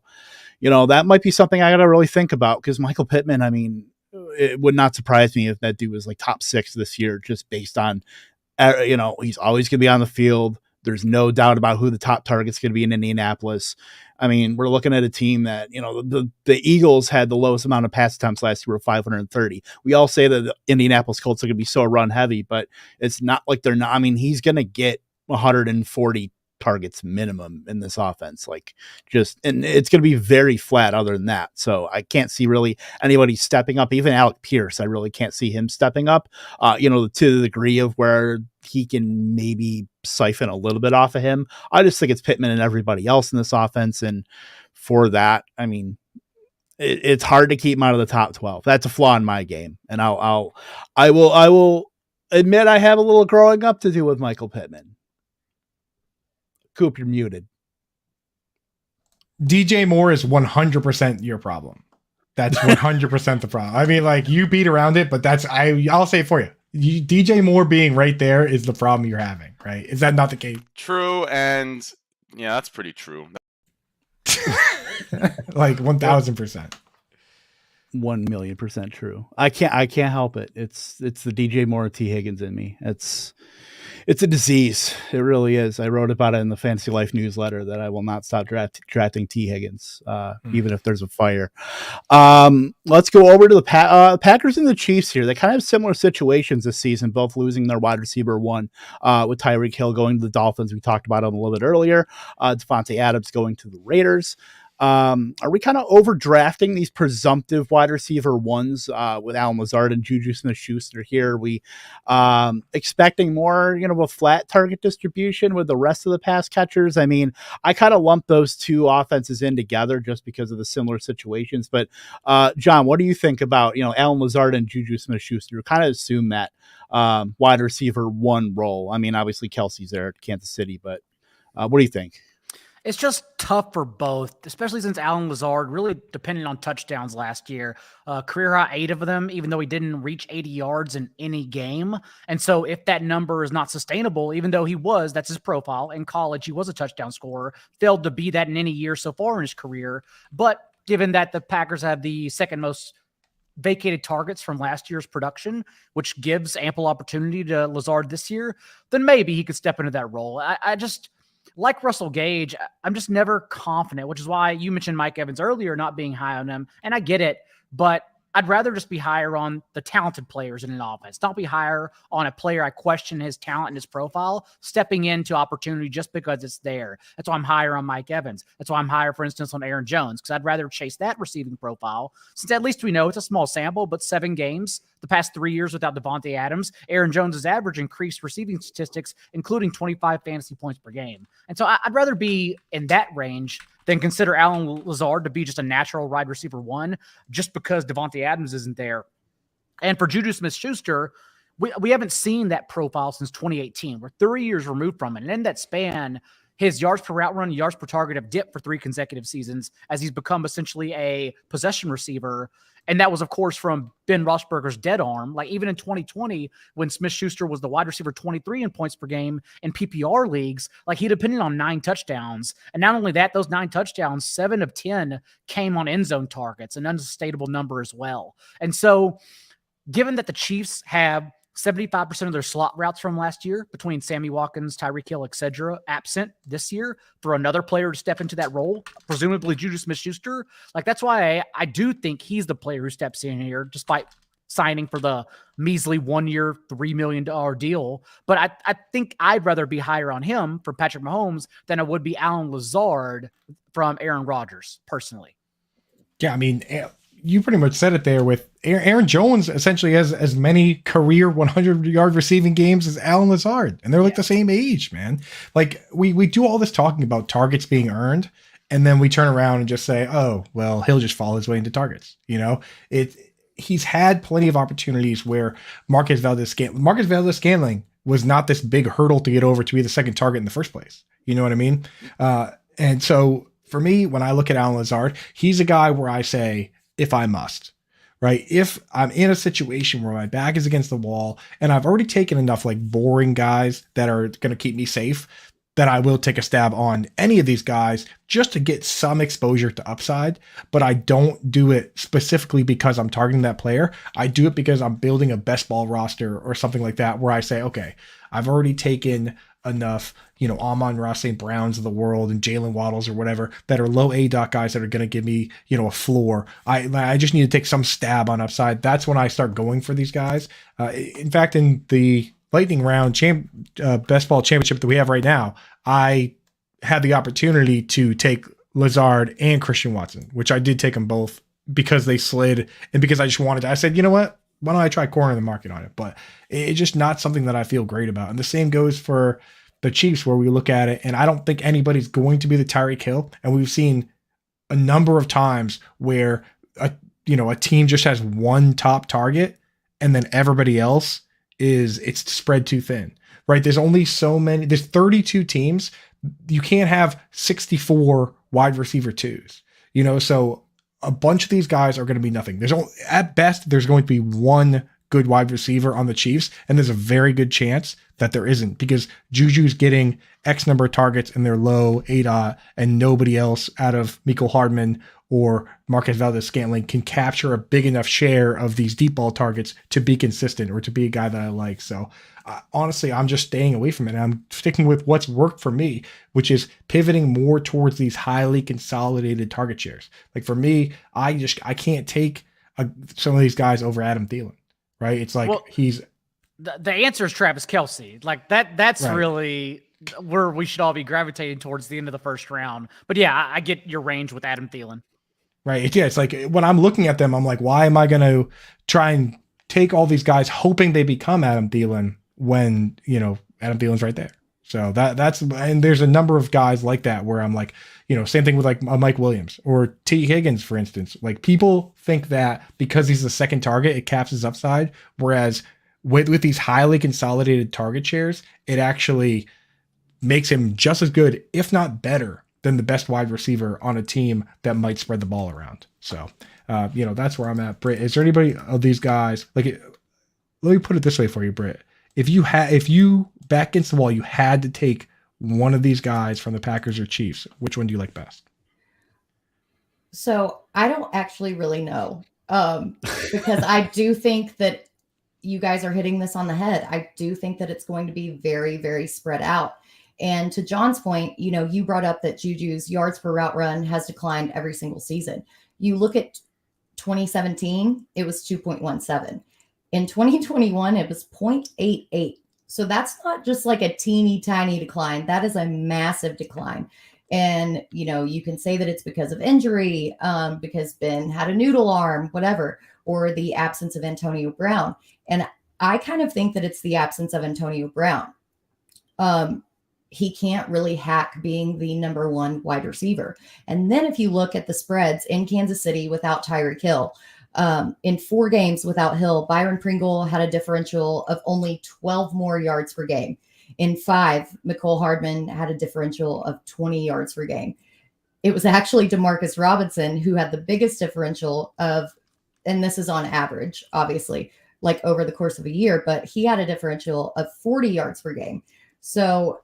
that might be something I got to really think about because Michael Pittman, I mean, it would not surprise me if that dude was like top 6 this year, just based on, he's always going to be on the field. There's no doubt about who the top target's going to be in Indianapolis. I mean, we're looking at a team that, the Eagles had the lowest amount of pass attempts last year of 530. We all say that the Indianapolis Colts are going to be so run heavy, but it's not like they're not. I mean, he's going to get 140 targets minimum in this offense. And it's going to be very flat other than that. So I can't see really anybody stepping up. Even Alec Pierce, I really can't see him stepping up, to the degree of where he can maybe siphon a little bit off of him. I just think it's Pittman and everybody else in this offense. And for that, I mean, it's hard to keep him out of the top 12. That's a flaw in my game. And I will admit I have a little growing up to do with Michael Pittman. Coop, you're muted. DJ Moore is 100% your problem. That's 100% the problem. I mean, like you beat around it, but I'll say it for you. DJ Moore being right there is the problem you're having, right? Is that not the case? True, and yeah, that's pretty true. Like 1,000%. 1,000,000% true. I can't help it. It's the DJ Moore T. Higgins in me. It's a disease. It really is. I wrote about it in the Fantasy Life newsletter that I will not stop drafting T. Higgins, even if there's a fire. Let's go over to the Packers and the Chiefs here. They kind of have similar situations this season, both losing their wide receiver one with Tyreek Hill going to the Dolphins. We talked about it a little bit earlier. Devontae Adams going to the Raiders. Are we kind of overdrafting these presumptive wide receiver ones with Alan Lazard and Juju Smith-Schuster here? Are we expecting more, of a flat target distribution with the rest of the pass catchers? I mean, I kind of lump those two offenses in together just because of the similar situations. But John, what do you think about, Alan Lazard and Juju Smith-Schuster? Kind of assume that wide receiver one role. I mean, obviously Kelsey's there at Kansas City, but what do you think? It's just tough for both, especially since Alan Lazard really depended on touchdowns last year. Career high 8 of them, even though he didn't reach 80 yards in any game. And so if that number is not sustainable, even though that's his profile in college, he was a touchdown scorer, failed to be that in any year so far in his career. But given that the Packers have the second most vacated targets from last year's production, which gives ample opportunity to Lazard this year, then maybe he could step into that role. I just, like Russell Gage, I'm just never confident, which is why you mentioned Mike Evans earlier, not being high on him. And I get it, but I'd rather just be higher on the talented players in an offense, not be higher on a player I question his talent and his profile, stepping into opportunity just because it's there. That's why I'm higher on Mike Evans. That's why I'm higher, for instance, on Aaron Jones, because I'd rather chase that receiving profile, since at least we know it's a small sample, but 7 games, the past 3 years without Devontae Adams, Aaron Jones's average increased receiving statistics, including 25 fantasy points per game. And so I'd rather be in that range than consider Alan Lazard to be just a natural wide receiver 1 just because Devontae Adams isn't there. And for Juju Smith-Schuster, we haven't seen that profile since 2018. We're 3 years removed from it. And in that span, his yards per route run, yards per target have dipped for 3 consecutive seasons as he's become essentially a possession receiver. And that was, of course, from Ben Roethlisberger's dead arm. Like even in 2020, when Smith-Schuster was the wide receiver 23 in points per game in PPR leagues, like he depended on 9 touchdowns. And not only that, those 9 touchdowns, 7 of 10 came on end zone targets, an unsustainable number as well. And so given that the Chiefs have 75% of their slot routes from last year between Sammy Watkins, Tyreek Hill, etc., absent this year for another player to step into that role, presumably Judas Smith-Schuster. Like that's why I do think he's the player who steps in here, despite signing for the measly 1-year, $3 million deal. But I think I'd rather be higher on him for Patrick Mahomes than I would be Alan Lazard from Aaron Rodgers, personally. Yeah, I mean, you pretty much said it there with Aaron Jones essentially has as many career 100-yard receiving games as Alan Lazard. And they're like the same age, man. Like we do all this talking about targets being earned. And then we turn around and just say, oh, well, he'll just fall his way into targets. You know, he's had plenty of opportunities where Marquez Valdes-Scantling was not this big hurdle to get over to be the second target in the first place. You know what I mean? And so for me, when I look at Alan Lazard, he's a guy where I say, if I must, right? If I'm in a situation where my back is against the wall and I've already taken enough like boring guys that are going to keep me safe, that I will take a stab on any of these guys just to get some exposure to upside. But I don't do it specifically because I'm targeting that player. I do it because I'm building a best ball roster or something like that, where I say, okay, I've already taken enough, Amon-Ra St. Browns of the world and Jalen Waddles or whatever that are low A-dot guys that are going to give me, a floor. I just need to take some stab on upside. That's when I start going for these guys. In fact, in the lightning round best ball championship that we have right now, I had the opportunity to take Lazard and Christian Watson, which I did take them both because they slid and because I just wanted to. I said, you know what? Why don't I try cornering the market on it? But it's just not something that I feel great about. And the same goes for the Chiefs, where we look at it, and I don't think anybody's going to be the Tyreek Hill. And we've seen a number of times where a team just has one top target, and then everybody else it's spread too thin, right? There's only so many. There's 32 teams. You can't have 64 wide receiver 2s. So a bunch of these guys are going to be nothing. At best, there's going to be one good wide receiver on the Chiefs, and there's a very good chance that there isn't, because Juju's getting X number of targets in their low A-dot, and nobody else out of Mecole Hardman or Marquez Valdes-Scantling can capture a big enough share of these deep ball targets to be consistent or to be a guy that I like. So honestly, I'm just staying away from it. And I'm sticking with what's worked for me, which is pivoting more towards these highly consolidated target shares. Like for me, I can't take some of these guys over Adam Thielen, right? It's like the answer is Travis Kelce. Like that's right. Really where we should all be gravitating towards the end of the first round. But yeah, I get your range with Adam Thielen. Right. Yeah. It's like when I'm looking at them, I'm like, why am I going to try and take all these guys hoping they become Adam Thielen when, Adam Thielen's right there. So and there's a number of guys like that where I'm like, same thing with like Mike Williams or T. Higgins, for instance. Like people think that because he's the second target, it caps his upside. Whereas with these highly consolidated target shares, it actually makes him just as good, if not better, than the best wide receiver on a team that might spread the ball around. So, that's where I'm at. Britt, is there anybody of these guys, let me put it this way for you, Britt. If you back against the wall, you had to take one of these guys from the Packers or Chiefs, which one do you like best? So I don't actually really know, because I do think that you guys are hitting this on the head. I do think that it's going to be very, very spread out. And to John's point, you brought up that Juju's yards per route run has declined every single season. You look at 2017, it was 2.17. In 2021, it was 0.88. So that's not just like a teeny tiny decline. That is a massive decline. And, you can say that it's because of injury, because Ben had a noodle arm, whatever, or the absence of Antonio Brown. And I kind of think that it's the absence of Antonio Brown. He can't really hack being the number one wide receiver. And then if you look at the spreads in Kansas City without Tyreek Hill, in 4 games without Hill, Byron Pringle had a differential of only 12 more yards per game. In 5, Mecole Hardman had a differential of 20 yards per game. It was actually Demarcus Robinson who had the biggest differential of, and this is on average, obviously, like over the course of a year, but he had a differential of 40 yards per game. So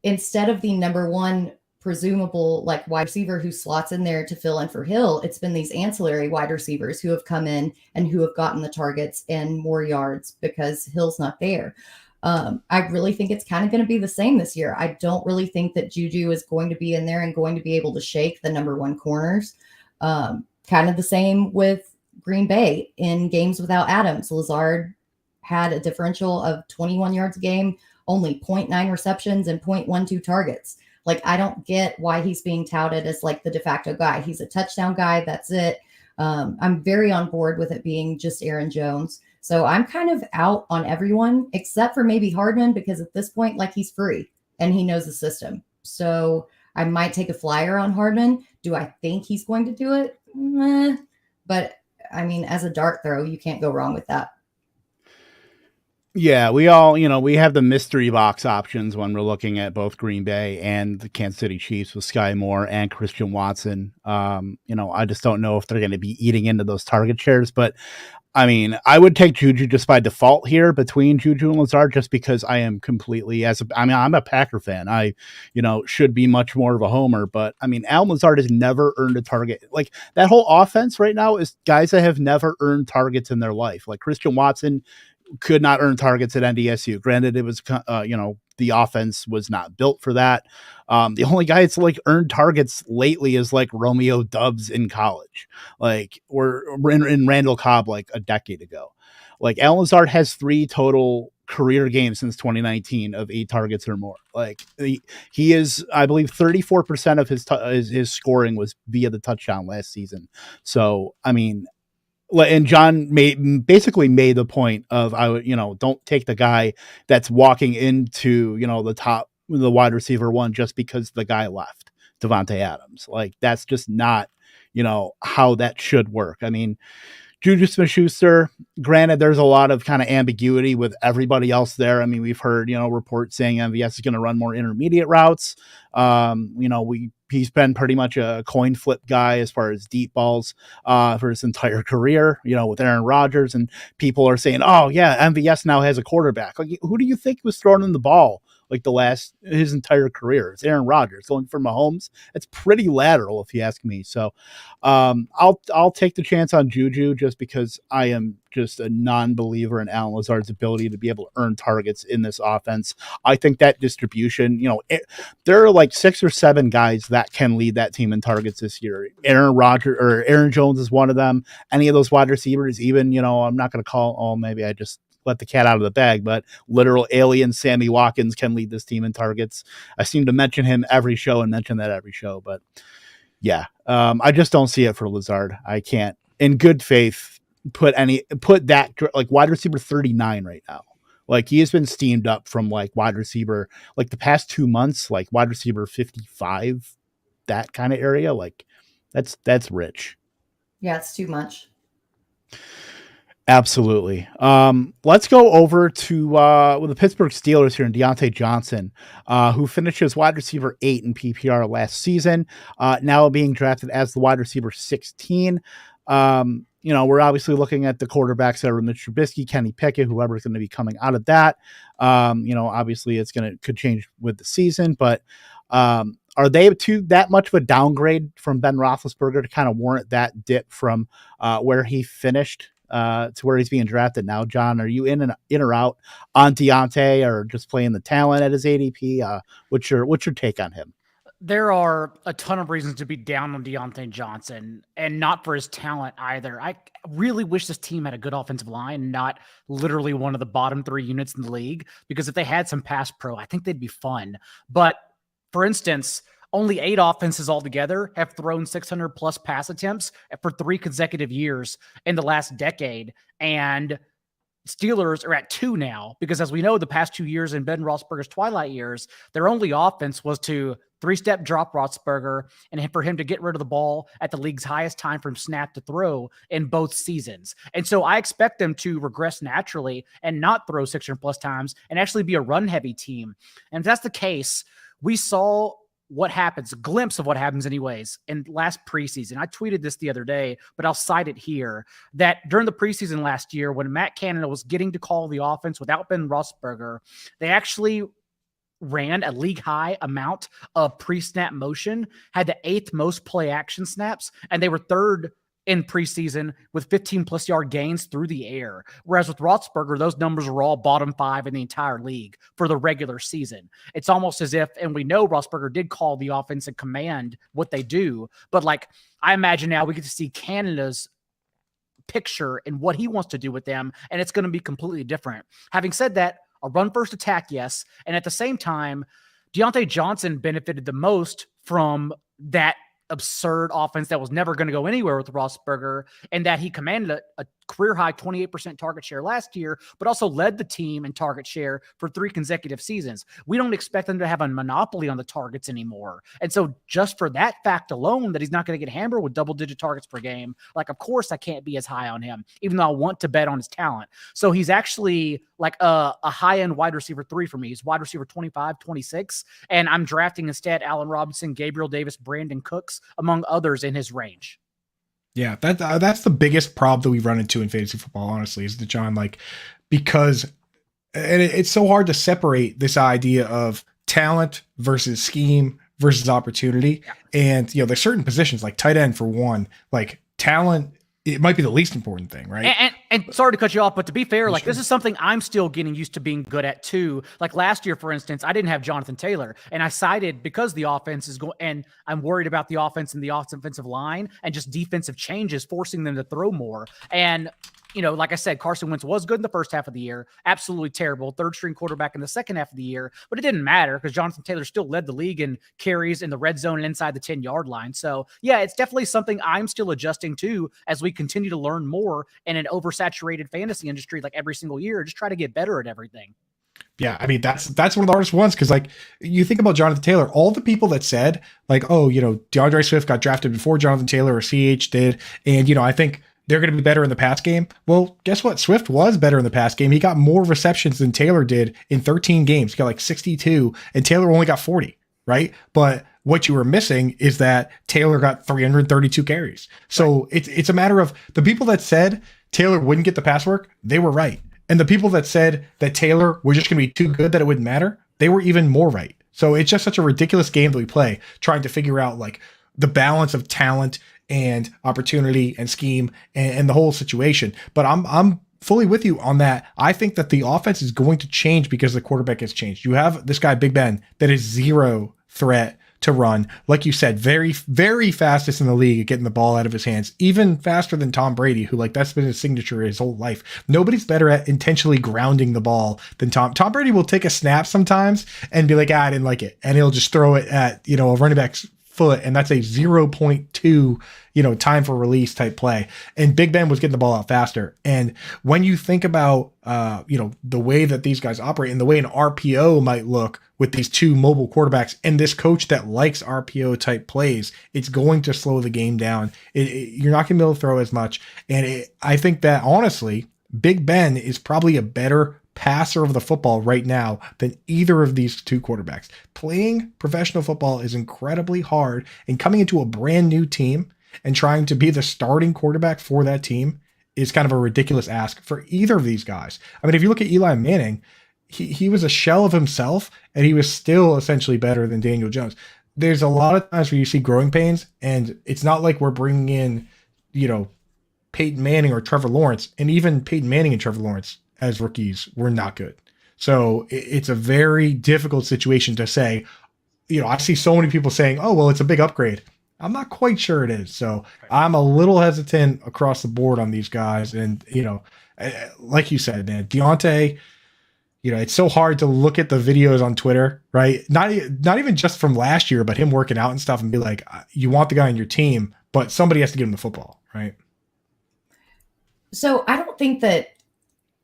instead of the number one presumable like wide receiver who slots in there to fill in for Hill, it's been these ancillary wide receivers who have come in and who have gotten the targets and more yards because Hill's not there. I really think it's kind of going to be the same this year. I don't really think that Juju is going to be in there and going to be able to shake the number one corners. Kind of the same with Green Bay in games without Adams. Lazard had a differential of 21 yards a game, only 0.9 receptions and 0.12 targets. Like, I don't get why he's being touted as like the de facto guy. He's a touchdown guy. That's it. I'm very on board with it being just Aaron Jones. So I'm kind of out on everyone except for maybe Hardman, because at this point, like, he's free and he knows the system. So I might take a flyer on Hardman. Do I think he's going to do it? But I mean, as a dart throw, you can't go wrong with that. Yeah, we all, we have the mystery box options when we're looking at both Green Bay and the Kansas City Chiefs with Sky Moore and Christian Watson. I just don't know if they're going to be eating into those target shares, but I mean, I would take Juju just by default here between Juju and Lazard, just because I am completely I'm a Packer fan. I, should be much more of a homer, but I mean, Allen Lazard has never earned a target. Like, that whole offense right now is guys that have never earned targets in their life. Like, Christian Watson could not earn targets at NDSU. Granted, it was, the offense was not built for that. The only guy that's like earned targets lately is like Romeo Doubs in college, or in Randall Cobb like a decade ago. Like, Allen Lazard has 3 total career games since 2019 of 8 targets or more. Like, he is, I believe, 34% of his scoring was via the touchdown last season. So, I mean, and John basically made the point of, don't take the guy that's walking into, the wide receiver one just because the guy left, Devontae Adams. Like, that's just not, how that should work. I mean, Juju Smith-Schuster, granted, there's a lot of kind of ambiguity with everybody else there. I mean, we've heard, reports saying MVS is going to run more intermediate routes. He's been pretty much a coin flip guy as far as deep balls for his entire career, with Aaron Rodgers, and people are saying, oh yeah, MVS now has a quarterback. Like, who do you think was throwing him the ball like his entire career? It's Aaron Rodgers. Going for Mahomes, it's pretty lateral if you ask me. So I'll take the chance on Juju just because I am just a non-believer in Allen Lazard's ability to be able to earn targets in this offense. I think that distribution, there are like 6 or 7 guys that can lead that team in targets this year. Aaron Jones is one of them. Any of those wide receivers, even, I'm not going to call, maybe I just let the cat out of the bag, but literal alien Sammy Watkins can lead this team in targets. I seem to mention him every show, but yeah, I just don't see it for Lazard. I can't, in good faith, put that like wide receiver 39 right now. Like, he has been steamed up from like wide receiver, like the past 2 months, like wide receiver 55, that kind of area. Like, that's rich. Yeah, it's too much. Absolutely. Let's go over to with the Pittsburgh Steelers here and Deontay Johnson, who finishes wide receiver 8 in PPR last season, now being drafted as the wide receiver 16. We're obviously looking at the quarterbacks that are Mitch Trubisky, Kenny Pickett, whoever's going to be coming out of that. Obviously could change with the season, but are they that much of a downgrade from Ben Roethlisberger to kind of warrant that dip from where he finished to where he's being drafted now? John, are you in or out on Deontay, or just playing the talent at his ADP? What's your take on him? There are a ton of reasons to be down on Deontay Johnson, and not for his talent either. I really wish this team had a good offensive line, not literally one of the bottom 3 units in the league, because if they had some pass pro, I think they'd be fun. But for instance, only 8 offenses altogether have thrown 600 plus pass attempts for 3 consecutive years in the last decade. And Steelers are at 2 now, because as we know, the past 2 years in Ben Roethlisberger's twilight years, their only offense was to 3-step drop Roethlisberger and for him to get rid of the ball at the league's highest time from snap to throw in both seasons. And so I expect them to regress naturally and not throw 600 plus times and actually be a run heavy team. And if that's the case, we saw what happens, a glimpse of what happens anyways in last preseason. I tweeted this the other day, but I'll cite it here, that during the preseason last year, when Matt Canada was getting to call the offense without Ben Roethlisberger, they actually ran a league high amount of pre-snap motion, had the 8th most play action snaps, and they were 3rd in preseason with 15 plus yard gains through the air. Whereas with Roethlisberger, those numbers were all bottom 5 in the entire league for the regular season. It's almost as if, and we know Roethlisberger did call the offense and command what they do, but I imagine now we get to see Canada's picture and what he wants to do with them, and it's going to be completely different. Having said that, a run first attack, yes. And at the same time, Deontay Johnson benefited the most from that absurd offense that was never going to go anywhere with Roethlisberger, and that he commanded a career-high 28% target share last year, but also led the team in target share for 3 consecutive seasons. We don't expect them to have a monopoly on the targets anymore. And so just for that fact alone, that he's not going to get hammered with double-digit targets per game, of course I can't be as high on him, even though I want to bet on his talent. So he's actually a high-end wide receiver 3 for me. He's wide receiver 25, 26, and I'm drafting instead Allen Robinson, Gabriel Davis, Brandon Cooks, among others in his range. Yeah, that's the biggest problem that we run into in fantasy football, honestly, is that, John, because it's so hard to separate this idea of talent versus scheme versus opportunity. Yeah. And, there's certain positions like tight end, for one, talent, it might be the least important thing, right? And sorry to cut you off, but to be fair, this is something I'm still getting used to being good at too. Last year, for instance, I didn't have Jonathan Taylor, and I cited because the offense is going, and I'm worried about the offense and the offensive line and just defensive changes forcing them to throw more. And like I said, Carson Wentz was good in the first half of the year, absolutely terrible, 3rd string quarterback in the second half of the year, but it didn't matter because Jonathan Taylor still led the league in carries in the red zone and inside the 10-yard line. So yeah, it's definitely something I'm still adjusting to as we continue to learn more in an oversaturated fantasy industry every single year. Just try to get better at everything. Yeah, I mean, that's one of the hardest ones, because you think about Jonathan Taylor, all the people that said DeAndre Swift got drafted before Jonathan Taylor or CH did, and I think they're going to be better in the pass game. Well, guess what? Swift was better in the pass game. He got more receptions than Taylor did in 13 games. He got 62, and Taylor only got 40, right? But what you were missing is that Taylor got 332 carries. So right. It's a matter of the people that said Taylor wouldn't get the pass work, they were right. And the people that said that Taylor was just going to be too good that it wouldn't matter, they were even more right. So it's just such a ridiculous game that we play, trying to figure out the balance of talent and opportunity and scheme and the whole situation. But I'm fully with you on that. I think that the offense is going to change because the quarterback has changed. You have this guy, Big Ben, that is zero threat to run. Like you said, very, very fastest in the league at getting the ball out of his hands, even faster than Tom Brady, who that's been his signature his whole life. Nobody's better at intentionally grounding the ball than Tom. Tom Brady will take a snap sometimes and be like, I didn't like it. And he'll just throw it at, a running back's foot, and that's a 0.2 time for release type play. And Big Ben was getting the ball out faster. And when you think about the way that these guys operate and the way an RPO might look with these 2 mobile quarterbacks and this coach that likes RPO type plays, it's going to slow the game down. You're not going to be able to throw as much. And I think that honestly, Big Ben is probably a better passer of the football right now than either of these two quarterbacks. Playing professional football is incredibly hard, and coming into a brand new team and trying to be the starting quarterback for that team is kind of a ridiculous ask for either of these guys. I mean, if you look at Eli Manning, he was a shell of himself, and he was still essentially better than Daniel Jones. There's a lot of times where you see growing pains, and it's not like we're bringing in, Peyton Manning or Trevor Lawrence, and even Peyton Manning and Trevor Lawrence as rookies were not good. So it's a very difficult situation to say. I see so many people saying, oh, well, it's a big upgrade. I'm not quite sure it is. So I'm a little hesitant across the board on these guys. And, like you said, man, Deontay, it's so hard to look at the videos on Twitter, right? Not even just from last year, but him working out and stuff, and be like, you want the guy on your team, but somebody has to give him the football, right? So I don't think that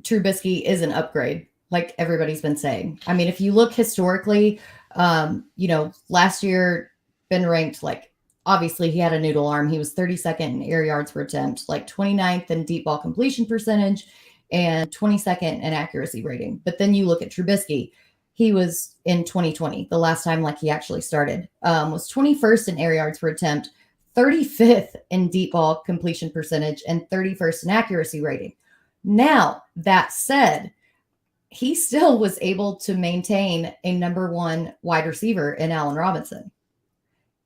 Trubisky is an upgrade, like everybody's been saying. I mean, if you look historically, last year been ranked, obviously he had a noodle arm. He was 32nd in air yards per attempt, 29th in deep ball completion percentage, and 22nd in accuracy rating. But then you look at Trubisky, he was in 2020, the last time he actually started, was 21st in air yards per attempt, 35th in deep ball completion percentage, and 31st in accuracy rating. Now, that said, he still was able to maintain a number one wide receiver in Allen Robinson.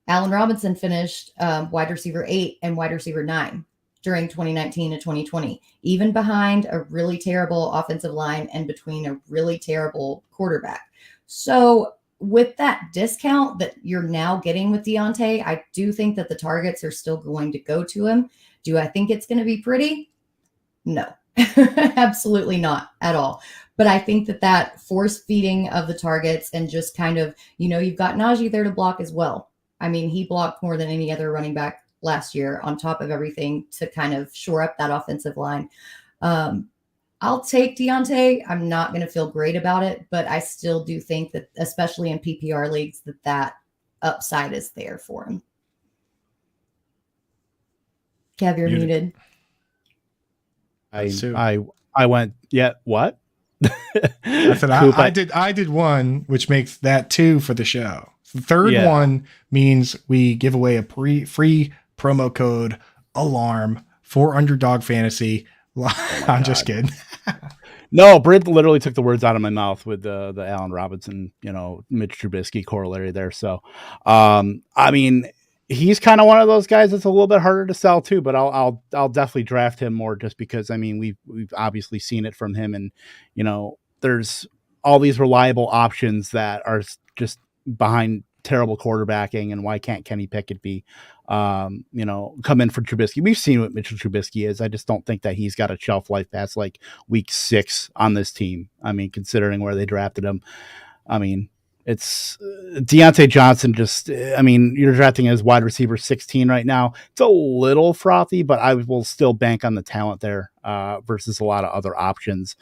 Allen Robinson finished wide receiver 8 and wide receiver 9 during 2019 to 2020, even behind a really terrible offensive line and between a really terrible quarterback. So with that discount that you're now getting with Deontay, I do think that the targets are still going to go to him. Do I think it's going to be pretty? No, absolutely not at all. But I think that force feeding of the targets and just kind of, you've got Najee there to block as well. I mean, he blocked more than any other running back last year on top of everything to kind of shore up that offensive line. I'll take Deontay. I'm not going to feel great about it, but I still do think that, especially in PPR leagues, that upside is there for him. Kev, you're muted. I went, yeah, what? I said I did one, which makes that 2 for the show. The third one means we give away a free promo code ALARM for Underdog Fantasy. I'm just kidding. No, Britt literally took the words out of my mouth with the Allen Robinson, Mitch Trubisky corollary there. So, I mean, he's kind of one of those guys that's a little bit harder to sell too, but I'll definitely draft him more just because, I mean, we've obviously seen it from him, and, there's all these reliable options that are just behind terrible quarterbacking, and why can't Kenny Pickett be, come in for Trubisky? We've seen what Mitchell Trubisky is. I just don't think that he's got a shelf life past week 6 on this team. I mean, considering where they drafted him, I mean, it's Deontay Johnson. You're drafting as wide receiver 16 right now. It's a little frothy, but I will still bank on the talent there versus a lot of other options.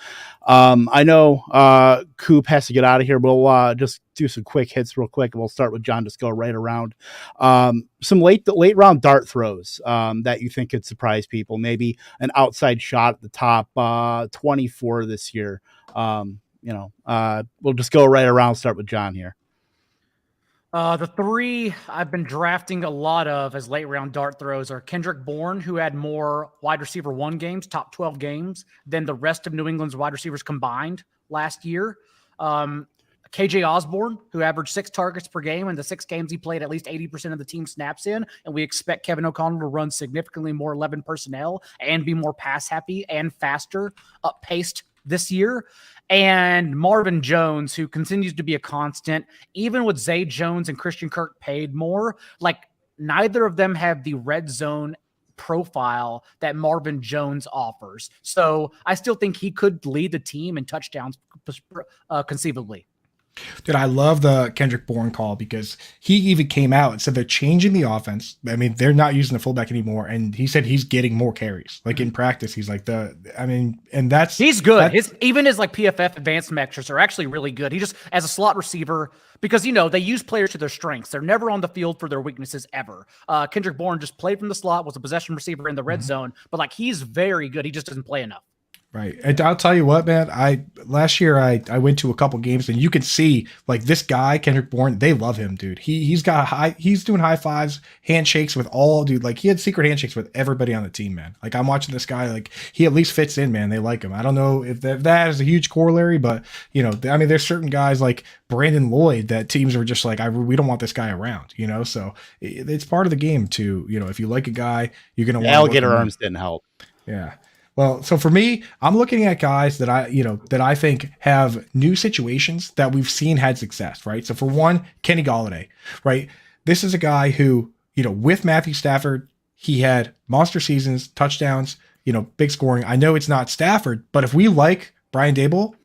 I know Coop has to get out of here. We'll just do some quick hits real quick. We'll start with John. Just go right around. Some late round dart throws that you think could surprise people. Maybe an outside shot at the top 24 this year. We'll just go right around. Start with John here. The 3 I've been drafting a lot of as late round dart throws are Kendrick Bourne, who had more wide receiver 1 games, top 12 games, than the rest of New England's wide receivers combined last year. KJ Osborne, who averaged 6 targets per game in the 6 games he played at least 80% of the team snaps in. And we expect Kevin O'Connell to run significantly more 11 personnel and be more pass happy and faster, up-paced this year. And Marvin Jones, who continues to be a constant, even with Zay Jones and Christian Kirk paid more, neither of them have the red zone profile that Marvin Jones offers. So I still think he could lead the team in touchdowns conceivably. Dude, I love the Kendrick Bourne call because he even came out and said they're changing the offense. I mean, they're not using the fullback anymore. And he said he's getting more carries. In practice, he's he's good. Even his PFF advanced metrics are actually really good. He just, as a slot receiver, because, they use players to their strengths. They're never on the field for their weaknesses ever. Kendrick Bourne just played from the slot, was a possession receiver in the red zone, but he's very good. He just doesn't play enough. Right. And I'll tell you what, man, last year I went to a couple games and you can see like this guy, Kendrick Bourne, they love him, dude. He's doing high fives, handshakes with like he had secret handshakes with everybody on the team, man. Like I'm watching this guy, like he at least fits in, man. They like him. I don't know if that is a huge corollary, but I mean, there's certain guys like Brandon Lloyd that teams are just like, we don't want this guy around, so it's part of the game to, if you like a guy, you're going to want alligator arms didn't help. Yeah. Well, so for me, I'm looking at guys that I think have new situations that we've seen had success, right? So for one, Kenny Golladay, right? This is a guy who, with Matthew Stafford, he had monster seasons, touchdowns, big scoring. I know it's not Stafford, but if we like Brian Dable,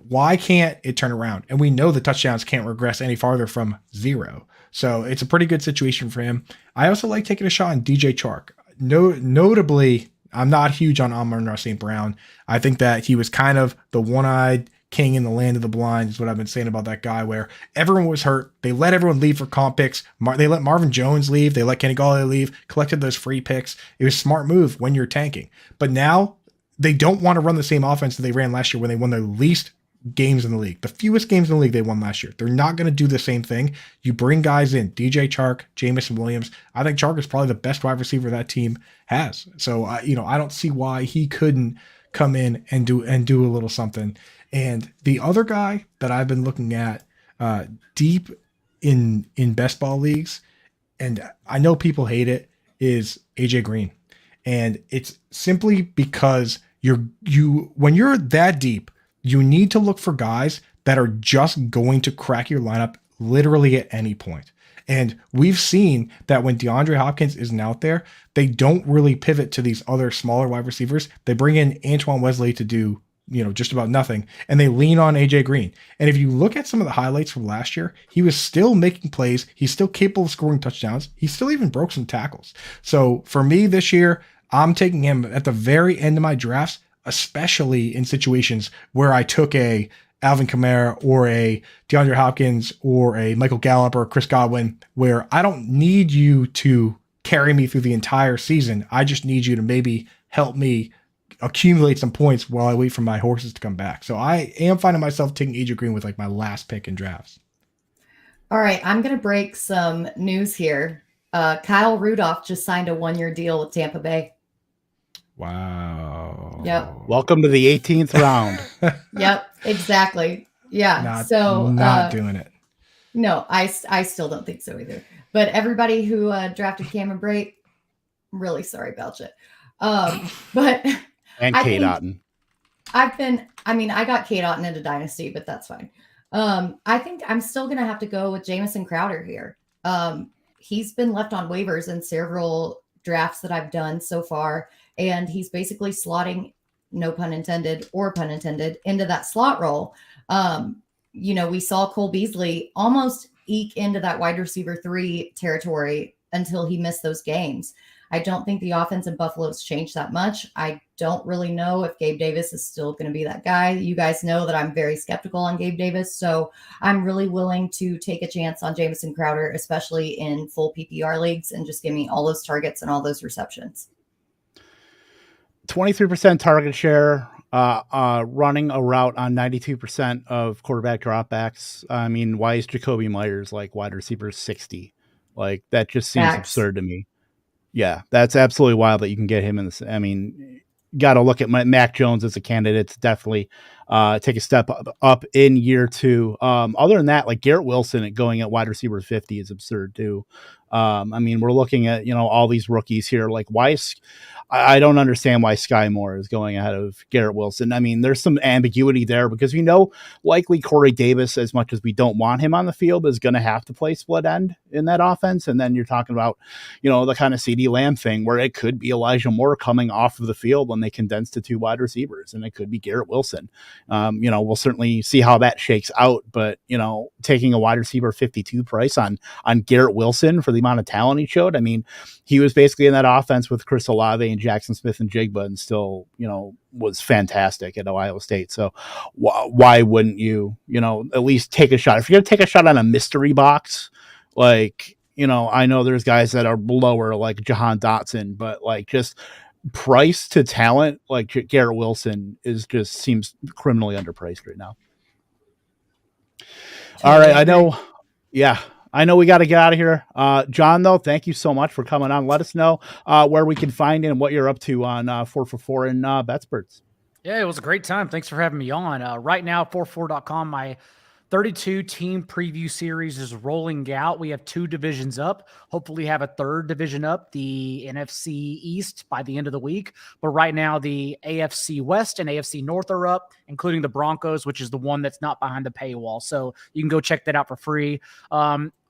why can't it turn around? And we know the touchdowns can't regress any farther from 0. So it's a pretty good situation for him. I also like taking a shot on DJ Chark. Notably, I'm not huge on Amon-Ra St. Brown. I think that he was kind of the one-eyed king in the land of the blind is what I've been saying about that guy, where everyone was hurt. They let everyone leave for comp picks. They let Marvin Jones leave. They let Kenny Golladay leave, collected those free picks. It was a smart move when you're tanking. But now they don't want to run the same offense that they ran last year when they won their least games in the league. The fewest games in the league they won last year. They're not going to do the same thing. You bring guys in, DJ Chark, Jameson Williams. I think Chark is probably the best wide receiver that team has. So, I don't see why he couldn't come in and do a little something. And the other guy that I've been looking at deep in best ball leagues, and I know people hate it, is AJ Green. And it's simply because when you're that deep, you need to look for guys that are just going to crack your lineup literally at any point. And we've seen that when DeAndre Hopkins isn't out there, they don't really pivot to these other smaller wide receivers. They bring in Antoine Wesley to do, just about nothing, and they lean on AJ Green. And if you look at some of the highlights from last year, he was still making plays. He's still capable of scoring touchdowns. He still even broke some tackles. So for me this year, I'm taking him at the very end of my drafts, especially in situations where I took a Alvin Kamara or a DeAndre Hopkins or a Michael Gallup or Chris Godwin, where I don't need you to carry me through the entire season. I just need you to maybe help me accumulate some points while I wait for my horses to come back. So I am finding myself taking AJ Green with like my last pick in drafts. All right, I'm going to break some news here. Kyle Rudolph just signed a 1-year deal with Tampa Bay. Wow. Yep. Welcome to the 18th round. Yep, exactly. Yeah. Not doing it. No, I still don't think so either. But everybody who drafted Cameron Brate, I'm really sorry about it. But And Kate Otten. I got Kate Otten into Dynasty, but that's fine. I think I'm still going to have to go with Jameson Crowder here. He's been left on waivers in several drafts that I've done so far, and he's basically slotting, no pun intended or pun intended, into that slot role. We saw Cole Beasley almost eke into that wide receiver 3 territory until he missed those games. I don't think the offense in Buffalo has changed that much. I don't really know if Gabe Davis is still going to be that guy. You guys know that I'm very skeptical on Gabe Davis, so I'm really willing to take a chance on Jameson Crowder, especially in full PPR leagues, and just give me all those targets and all those receptions. 23% target share, running a route on 92% of quarterback dropbacks. I mean, why is Jacoby Myers like wide receiver 60? Like, that just seems absurd to me. Yeah, that's absolutely wild that you can get him in this. I mean, got to look at Mac Jones as a candidate to definitely take a step up in year 2. Other than that, like Garrett Wilson going at wide receiver 50 is absurd too. I mean, we're looking at, all these rookies here. Like, I don't understand why Sky Moore is going ahead of Garrett Wilson. I mean, there's some ambiguity there because likely Corey Davis, as much as we don't want him on the field, is going to have to play split end in that offense. And then you're talking about, the kind of CeeDee Lamb thing where it could be Elijah Moore coming off of the field when they condense to 2 wide receivers, and it could be Garrett Wilson. We'll certainly see how that shakes out, but taking a wide receiver 52 price on Garrett Wilson for the amount of talent he showed. I mean, he was basically in that offense with Chris Olave and Jackson Smith and Jigba, and still, was fantastic at Ohio State. So why wouldn't you, at least take a shot? If you're going to take a shot on a mystery box, like, I know there's guys that are lower, like Jahan Dotson, but like just price to talent, like Garrett Wilson seems criminally underpriced right now. All right. I know we got to get out of here. John, though, thank you so much for coming on. Let us know where we can find you and what you're up to on 4 for 4 and BetSperts. Yeah, it was a great time. Thanks for having me on. Right now, 4for4.com, my 32 team preview series is rolling out. We have 2 divisions up. Hopefully have a 3rd division up, the NFC East, by the end of the week. But right now, the AFC West and AFC North are up, including the Broncos, which is the one that's not behind the paywall. So you can go check that out for free.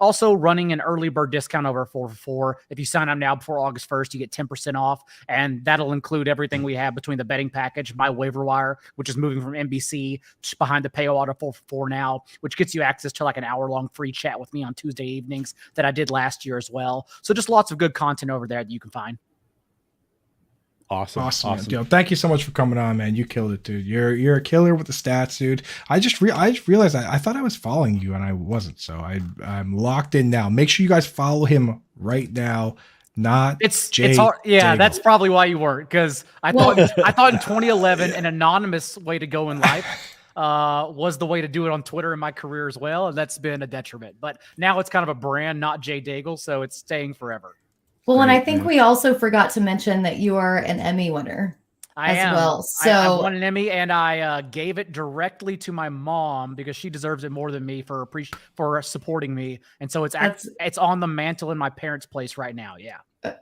Also running an early bird discount over 4 for 4. If you sign up now before August 1st, you get 10% off, and that'll include everything we have between the betting package, my waiver wire, which is moving from NBC behind the paywall to 4 for 4 now, which gets you access to like an hour-long free chat with me on Tuesday evenings that I did last year as well. So just lots of good content over there that you can find. Awesome. Yo, thank you so much for coming on, man. You killed it, dude. You're a killer with the stats, dude. I just realized I thought I was following you and I wasn't. So I'm locked in now. Make sure you guys follow him right now. It's hard. Yeah, Daigle. That's probably why you weren't, because I thought in 2011 an anonymous way to go in life was the way to do it on Twitter in my career as well, and that's been a detriment. But now it's kind of a brand, not Jay Daigle, so it's staying forever. Well, and I think we also forgot to mention that you are an Emmy winner well. So I won an Emmy, and I gave it directly to my mom because she deserves it more than me for supporting me. And so it's on the mantle in my parents' place right now. Yeah.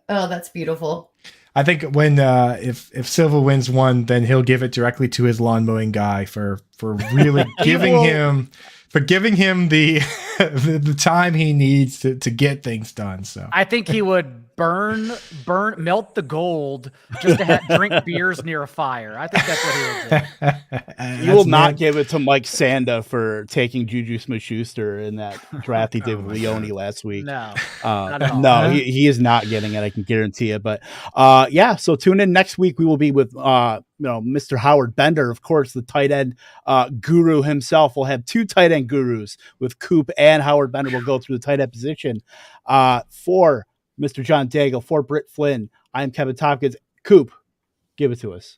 Oh, that's beautiful. I think when if Silva wins one, then he'll give it directly to his lawn mowing guy for really giving him the time he needs to get things done. So I think he would melt the gold just to drink beers near a fire. I think that's what he would do. You will not give it to Mike Sanda for taking Juju Smith-Schuster in that draft he did with Leone last week. No, no, he is not getting it. I can guarantee it. But so tune in next week. We will be with Mr. Howard Bender, of course, the tight end guru himself. We'll have 2 tight end gurus with Coop and Howard Bender. We'll go through the tight end position for Mr. John Daigle, for Britt Flynn. I'm Kevin Tompkins. Coop, give it to us.